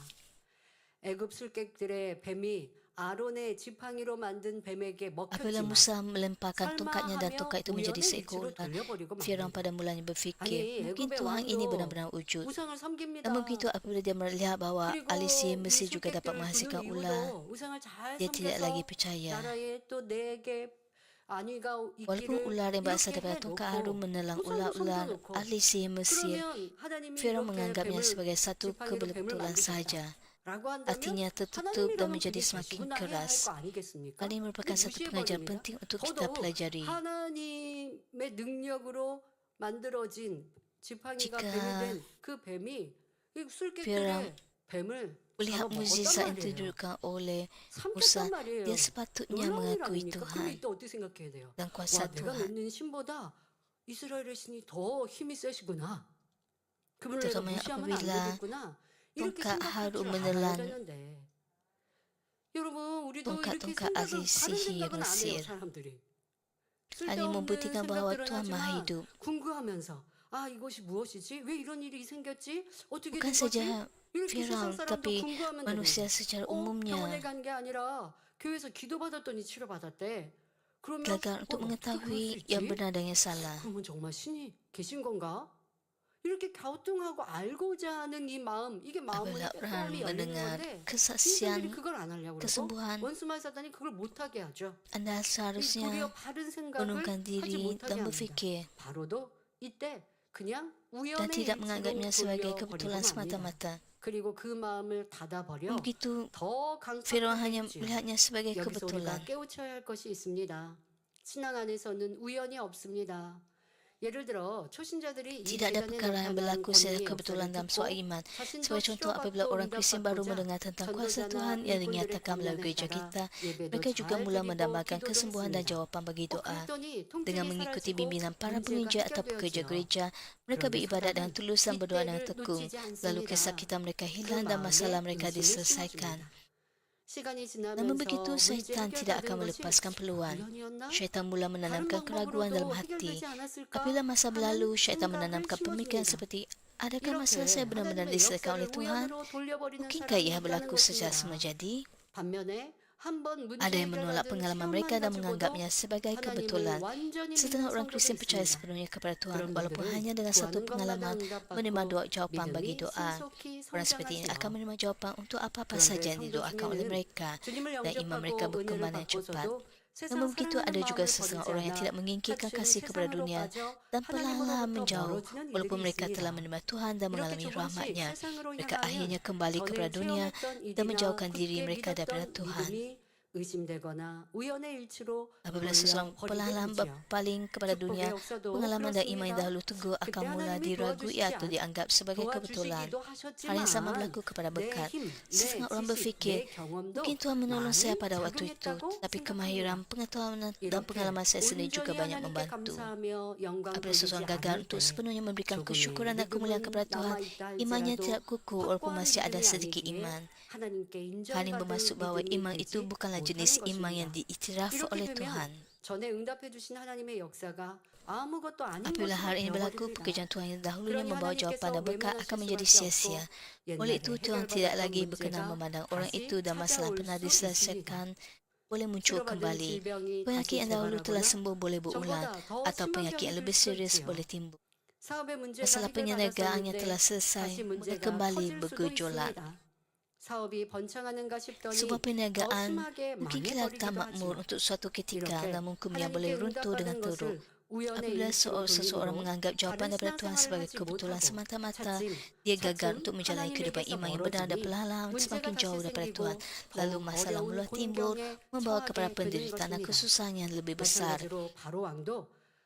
애굽 술객들의 뱀이 아론의 지팡이로 만든 뱀에게 Apabila 먹혔지만 Musa melemparkan tongkatnya dan 설마하며 tongkat itu menjadi 우연의 seekor 일치로 ular, 돌려버리고 Firaun 맙니다. pada mulanya berfikir, 아니 mungkin 애굽의 Tuhan ini 왕도 benar-benar wujud. 우상을 섬깁니다. Namun begitu apabila dia melihat bahawa 그리고 Alisi 이 Mesir juga dapat 술객들을 menghasilkan 두는 ular, 이유도 우상을 잘 dia tidak lagi 섬겨서 percaya. 나라에 또 내게 안위가 Walaupun 있기를 ular yang berasal 이렇게 daripada tongkat Harun 해놓고 menelan 우상도 ular-ular 섬겨놓고 Alisi Mesir, 그러면 하나님이 Firaun 이렇게 menganggapnya 뱀을 sebagai satu 지팡이로 뱀을 kebetulan 만드셨다. sahaja. 라고 한다면 Artinya tertutup dan 하나님이라면 menjadi 그게 semakin 계시구나 해야 할 keras. 거 아니겠습니까? Hal ini merupakan satu pengajaran 무시해버립니다. penting untuk kita 더더욱 pelajari. 하나님의 능력으로 만들어진 지팡이가 Jika 뱀이 된 그 뱀이 이 Firaun 술객들의 뱀을 melihat 잡아먹었단 mukjizat yang 말이에요. ditunjukkan oleh Musa, 삼켰단 말이에요. dia sepatutnya 놀라운 일 mengakui 아닙니까? 그럼 Tuhan 이때 어떻게 생각해야 돼요? dan 와, kuasa 내가 Tuhan. 믿는 신보다 이스라엘의 신이 더 힘이 세시구나. 그분을 내가 Terutama 무시하면 안 apabila 되겠구나. 이렇게 tongkat 생각할 Harun 줄 알아야 menelan 되는데 여러분 우리도 이렇게 tongkat 생각은 ahli 다른 sihir 생각은 안 해요 Mesir. 사람들이. Hal ini 쓸데없는 membuktikan bahawa 생각들은 Tuhan Maha 하지만 Hidup. 궁금하면서 아 이것이 무엇이지? 왜 이런 일이 생겼지? 어떻게 Bukan 된 거지? saja 이렇게 세상 Firaun, 사람도 tapi 궁금하면 manusia 되는데 secara 병원에 umumnya 간 게 아니라 교회에서 기도받았더니 치료받았대. 그러면 gagal untuk 어떻게 그럴 수 mengetahui yang 있지? benar dan yang salah. 그러면 정말 신이 계신 건가? 이렇게 갸우뚱하고 알고자 하는 이 마음, 이게 마음은 Apabila orang 꼼꼼히 열리는 mendengar 건데 신들이 kesaksian 그걸 안 하려고 그러고 kesembuhan, 원수만 사단이 그걸 못하게 하죠. Anda 이 seharusnya 도리어 바른 생각을 menurunkan 하지 diri 못하게 dan 합니다. berfikir 바로도 이때 그냥 dan 우연의 tidak 일치로 menganggapnya sebagai 돌려버리고 kebetulan 맙니다. semata-mata. 그리고 그 마음을 닫아버려 Begitu 더 Firaun hanya 강팍하게 melihatnya sebagai 여기서 kebetulan. 우리가 깨우쳐야 할 것이 있습니다. 신앙 안에서는 우연이 없습니다. 예를 들어 초신자들이 이 Tidak ada 시간에 perkara yang 나타난 berlaku secara 권위의 kebetulan 역사를 dalam soal 듣고 iman. 자신도 Sebagai contoh, apabila orang Kristian baru 치료받고자 mendengar tentang kuasa 전도자나 Tuhan yang 일꾼들의 dinyatakan melalui 권면에 gereja 따라 kita, 예배도 mereka juga 잘 mula 드리고 mendambakan 기도도 kesembuhan dan 했습니다. jawapan bagi doa. 그랬더니 Dengan 통증이 mengikuti 사라지고 bimbingan para 문제가 penginjil atau pekerja 해결되었지요. gereja, mereka 그런데 beribadat dengan 사단은 tulus dan berdoa dengan 이때를 tekun. 놓치지 Lalu 않습니다. kesakitan mereka 그 hilang dan masalah 마음에 mereka 의심을 diselesaikan. 심어줍니다. 시간이 Namun 지나면서 begitu, 문제 syaitan tidak akan 해결받은 것이 melepaskan peluang. 우연이었나? Syaitan mula 다른 menanamkan keraguan dalam 방법으로도 hati. 해결되지 않았을까 Apabila masa berlalu, 하는 syaitan 생각을 menanamkan pemikiran 심어줍니다. seperti, adakah masalah 이렇게 saya benar-benar 하나님의 diselesaikan oleh 역사를 Tuhan? 우연으로 돌려버리는 Mungkinkah 사람이 ia 있다는 berlaku secara 것입니다. semula jadi? 반면에 한번 문제 Ada yang menolak 해결받은 pengalaman 체험만 mereka dan 가지고도 menganggapnya sebagai 하나님을 kebetulan. 완전히 Setengah 믿는 orang 성도도 Kristian percaya 있습니다. sepenuhnya kepada Tuhan, 그런 walaupun 분들은 hanya dengan satu 구하는 것마다 pengalaman menerima 응답받고 doa jawapan bagi 믿음이 doa. 신속히 Orang seperti ini akan 성장하지요. menerima jawapan untuk apa-apa 그런데 saja yang 성도 didoakan oleh 중에는 mereka 주님을 dan iman mereka 영접하고 은혜를 berkembang dengan cepat. 받고서도 세상 Namun begitu 사랑하는 ada juga 마음을 setengah 버리지 orang yang 않아 tidak menginginkan 차츰 kasih kepada 세상으로 dunia 빠져 dan perlahan-lahan 하나님으로부터 menjauh 멀어지는 walaupun 이들이 mereka telah 있습니다. menerima Tuhan dan 이렇게 mengalami 조금씩 rahmatnya. 세상으로 Mereka 향하면 akhirnya kembali 전에 kepada dunia 체험했던 dan 일이나 menjauhkan diri 굳게 mereka daripada 믿었던 Tuhan. 믿음이 의심되거나 우연의 일치로 Apabila seseorang 돌려버리게 perlahan-lahan 되지요. berpaling kepada dunia, 축복의 역사도 pengalaman dan iman yang 그렇습니다. dahulu teguh 그때 akan mula 하나님이 diragui atau dianggap sebagai kebetulan. 도와주시기도 Hal yang sama 하셨지만 berlaku kepada 내 berkat. 힘, 내 Setengah orang 지식, berfikir, 내 경험도 mungkin Tuhan menolong saya 많이 pada waktu itu, 작용했다고 tapi 생각합니다. kemahiran, pengetahuan dan 이렇게 pengalaman saya sendiri juga 온전히 banyak 하나님께 membantu. 감사하며 영광 Apabila 돌리지 seseorang gagal 않을 untuk 때 sepenuhnya memberikan 조금의 kesyukuran dan kemuliaan 믿음은 kepada Tuhan, 남아있다 imannya 할지라도 tidak kukuh walaupun 확고한 masih ada 믿음이 sedikit 아니기에 iman. 하나님께 Hal ini 인정받은 bermaksud bahawa 믿음이 iman itu 되지 bukanlah jenis 못하는 iman yang 것입니다. diiktiraf 이렇게 oleh 되면 Tuhan. 전에 응답해 주신 하나님의 역사가 아무것도 아닌 Apabila hal ini 것으로 berlaku, 되어버립니다. pekerjaan Tuhan yang dahulunya 그러니 membawa jawapan dan 하나님께서 berkat akan 외면하실 menjadi 수밖에 sia-sia. 없고 Oleh 옛날에 itu, Tuhan tidak 해결받았던 lagi berkenan 문제가 memandang orang 다시 itu dan masalah 찾아올 pernah 수 diselesaikan boleh muncul 치료받은 kembali. 질병이 Penyakit 다시 yang dahulu telah 재발하거나 sembuh boleh berulang 저보다 더 atau 심한 penyakit yang 병이 lebih 들 수도 serius 있지요. boleh timbul. 사업의 문제가 Masalah perniagaannya 해결받았었는데 telah selesai, 다시 boleh 문제가 kembali 커질 수도 bergejolak. 있습니다. 사업이 번창하는가 싶더니 Sebuah 더 perniagaan 심하게 mungkin kelihatan 망해버리기도 makmur 하지요. untuk suatu ketika, 이렇게 namun kemudian boleh 하나님께 runtuh dengan 응답받은 teruk. 것을 우연의 Apabila 일치로 seseorang 돌림으로 menganggap jawapan 바른 daripada Tuhan 신앙생활을 sebagai 하지 kebetulan 못하고 semata-mata, 차츰 dia gagal untuk menjalani kehidupan 하나님에게서 iman yang benar dan 멀어지니 perlahan 문제가 semakin 다시 jauh daripada Tuhan. 생기고 Lalu 더 masalah 어려운 mula timbul, 곤경에 membawa kepada 처하게 되는 penderitaan dan 것입니다. kesusahan yang lebih besar. 마찬가지로 바로 왕도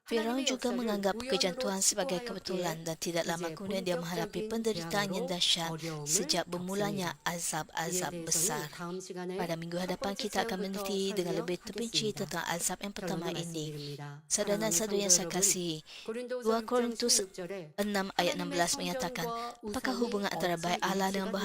Firaun 하나님의 juga 역사를 menganggap pekerjaan 우연으로 Tuhan sebagai kebetulan 치부하였기에 dan tidak lama 이제 kemudian dia menghadapi 본격적인 penderitaan yang 재앙으로 dahsyat 어려움을 sejak bermulanya 겪습니다. 이에 azab-azab 대해서는 besar. 다음 시간에 Pada minggu 첫 hadapan 번째 kita akan 재앙부터 meneliti dengan lebih terperinci 설명하겠습니다. tentang azab yang pertama 결론을 ini. 말씀드립니다. Saudara dan 사랑하는 saudara yang 성도 saya 여러분, kasihi, 고린도후서 2 Korintus 6장 16절에 6 ayat 하나님의 16 menyatakan, 성전과 apakah 우상이 hubungan antara baik Allah dengan 어찌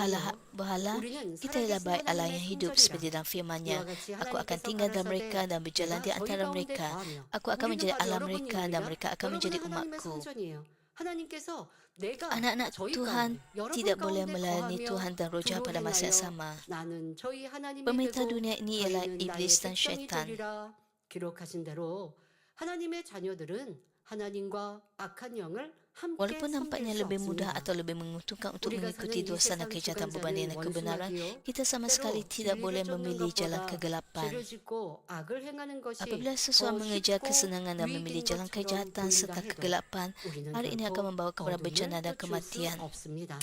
berhala? 우리는 Kita ialah 살아계신 baik Allah 하나님의 yang hidup 성전이라. seperti dalam firman-Nya. 이와 같이 Aku akan 하나님께서 tinggal dalam 가라사대 mereka dan berjalan di 내가 antara 너희 가운데 mereka. 거하며 Aku akan 우리는 menjadi 바로 Allah mereka dan 여러분입니다. mereka akan 여러분은 menjadi 하나님의 umatku. 성전이에요. 하나님께서 내가 Anak-anak 저희 Tuhan 가운데 여러분 tidak boleh 가운데 melayani 거하며 Tuhan dan Roh Jahat 두루 pada masa yang 행하여 sama. 나는 저희 하나님이 Pemerintah 되고 dunia ini ialah 저희는 나의 iblis dan 백성이 syaitan. 되리라 기록하신 대로 하나님의 자녀들은 하나님과 악한 영을 함께 Walaupun nampaknya 섬길 수 lebih mudah 없습니다. atau lebih menguntungkan untuk 우리가 mengikuti 사는 이 dosa dan 세상 kejahatan 주관자는 berbanding dengan kebenaran, 원순하기요. kita sama sekali 때로 tidak boleh 진리를 쫓는 memilih jalan 것보다 kegelapan. 죄를 짓고 악을 행하는 것이 Apabila 더 seseorang mengejar 쉽고 kesenangan dan memilih 유익인 jalan 것처럼 kejahatan 보인다 serta 해도 kegelapan, 우리는 hal ini akan 결코 membawa kepada bencana 어둠을 dan 쫓을 수 kematian. 없습니다.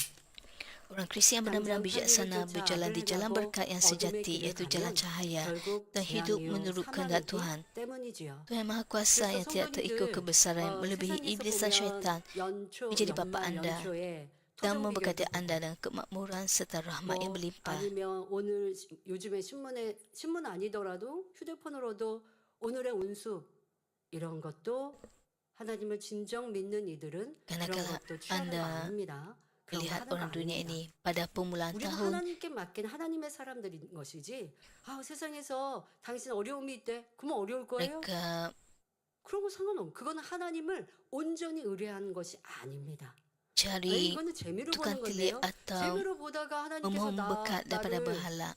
Orang Kristian yang benar-benar 당장 bijaksana 판결을 berjalan 쫓아 di jalan 악을 berkat yang 행하고 sejati, 어둠의 길을 iaitu jalan 가면 cahaya, 결국 dan hidup 재앙이요 menurut kehendak 사망이기 Tuhan. 때문이지요. Tuhan Maha Kuasa yang tidak terikut kebesaran yang melebihi iblis dan syaitan 연초, menjadi bapa 연말, anda 연초에 dan 토종 memberkati 비결도 anda dengan kemakmuran serta rahmat yang berlimpah. 아니면 오늘 요즘에 신문 아니더라도 휴대폰으로도 오늘의 운수 이런 것도 하나님을 진정 믿는 이들은 Karena 그런 kalau 것도 취하는 거 anda 아닙니다. 그런 거 Lihat 하는 거 orang dunia 아닙니다. ini pada permulaan 우리는 tahun, 하나님께 맡긴 하나님의 사람들인 것이지. 아, 세상에서 당신 어려움이 있대. 그러면 어려울 거예요? mereka 그런 거 상관없어. 그거는 하나님을 온전히 의뢰하는 것이 아닙니다. cari 이거는 재미로 tukang 보는 telik 건데요. atau 재미로 보다가 하나님께서 memohon berkat daripada 나를 berhala.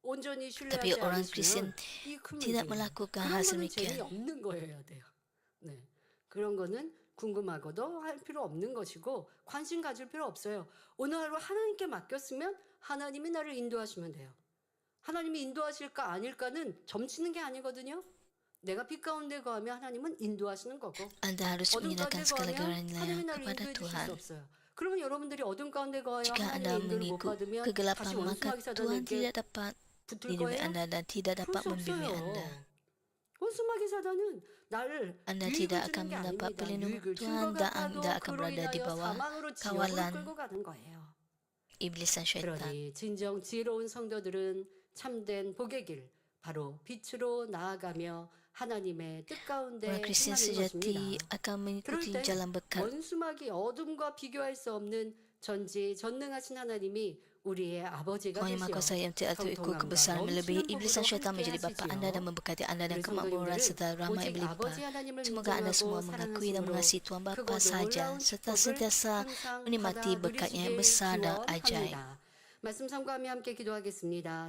온전히 Tapi 신뢰하지 orang Kristian 않으시면 이게 큰 tidak 문제예요. melakukan 그런 hal 거는 sedemikian. 재미없는 거여야 돼요. 네. 그런 거는 궁금하고도 할 필요 없는 것이고 관심 가질 필요 없어요. 오늘 하루 하나님께 맡겼으면 하나님이 나를 인도하시면 돼요. 하나님이 인도하실까 아닐까는 점치는 게 아니거든요. 내가 빛 가운데 거하면 하나님은 인도하시는 거고 Anda harus 어둠 menyerahkan 가운데 segala 거하면 galanya 하나님이 나를 kepada 인도해 주실 Tuhan. 수 없어요. 그러면 여러분들이 어둠 가운데 거하여 Jika anda 하나님의 인도를 못 mengikut 받으면 kegelapan, 다시 maka 원수마귀 Tuhan 사단에게 tidak dapat 붙을 melindungi 거예요? anda dan tidak 그럴 dapat 수 membimbing 없어요. anda. 원수마귀 사단은 나를 Anda 유익을 tidak 주는 akan 게 mendapat 아닙니다. perlindungan 유익을 준 Tuhan 것 dan 같아도 anda akan 그로 berada di 인하여 bawah 사망으로 지옥을 kawalan 끌고 가는 거예요. iblis dan syaitan. 그러니 진정 지혜로운 성도들은 참된 복의 길, 바로 빛으로 나아가며 하나님의 뜻 가운데 Orang Kristian 행하는 sejati 것입니다. akan mengikuti 그럴 때 jalan berkat. 원수마귀 어둠과 비교할 수 없는 전지전능하신 하나님이 우리의 아버지가 Tuhan yang Maha Kuasa 되시어 yang tidak terikut kebesaran melebihi iblis dan syaitan menjadi bapa anda dan memberkati anda dengan 우리 kemakmuran 성도님들은 serta rahmat yang 오직 berlimpah. 아버지 하나님을 Semoga anda semua 인정하고 mengakui dan 사랑하심으로 mengasihi Tuhan Bapa 크고 sahaja 놀라운 serta 축복을 sentiasa 항상 menikmati berkatnya yang 받아 besar dan ajaib. 누리시길 기원합니다. 말씀 sam가하며 함께 기도하겠습니다.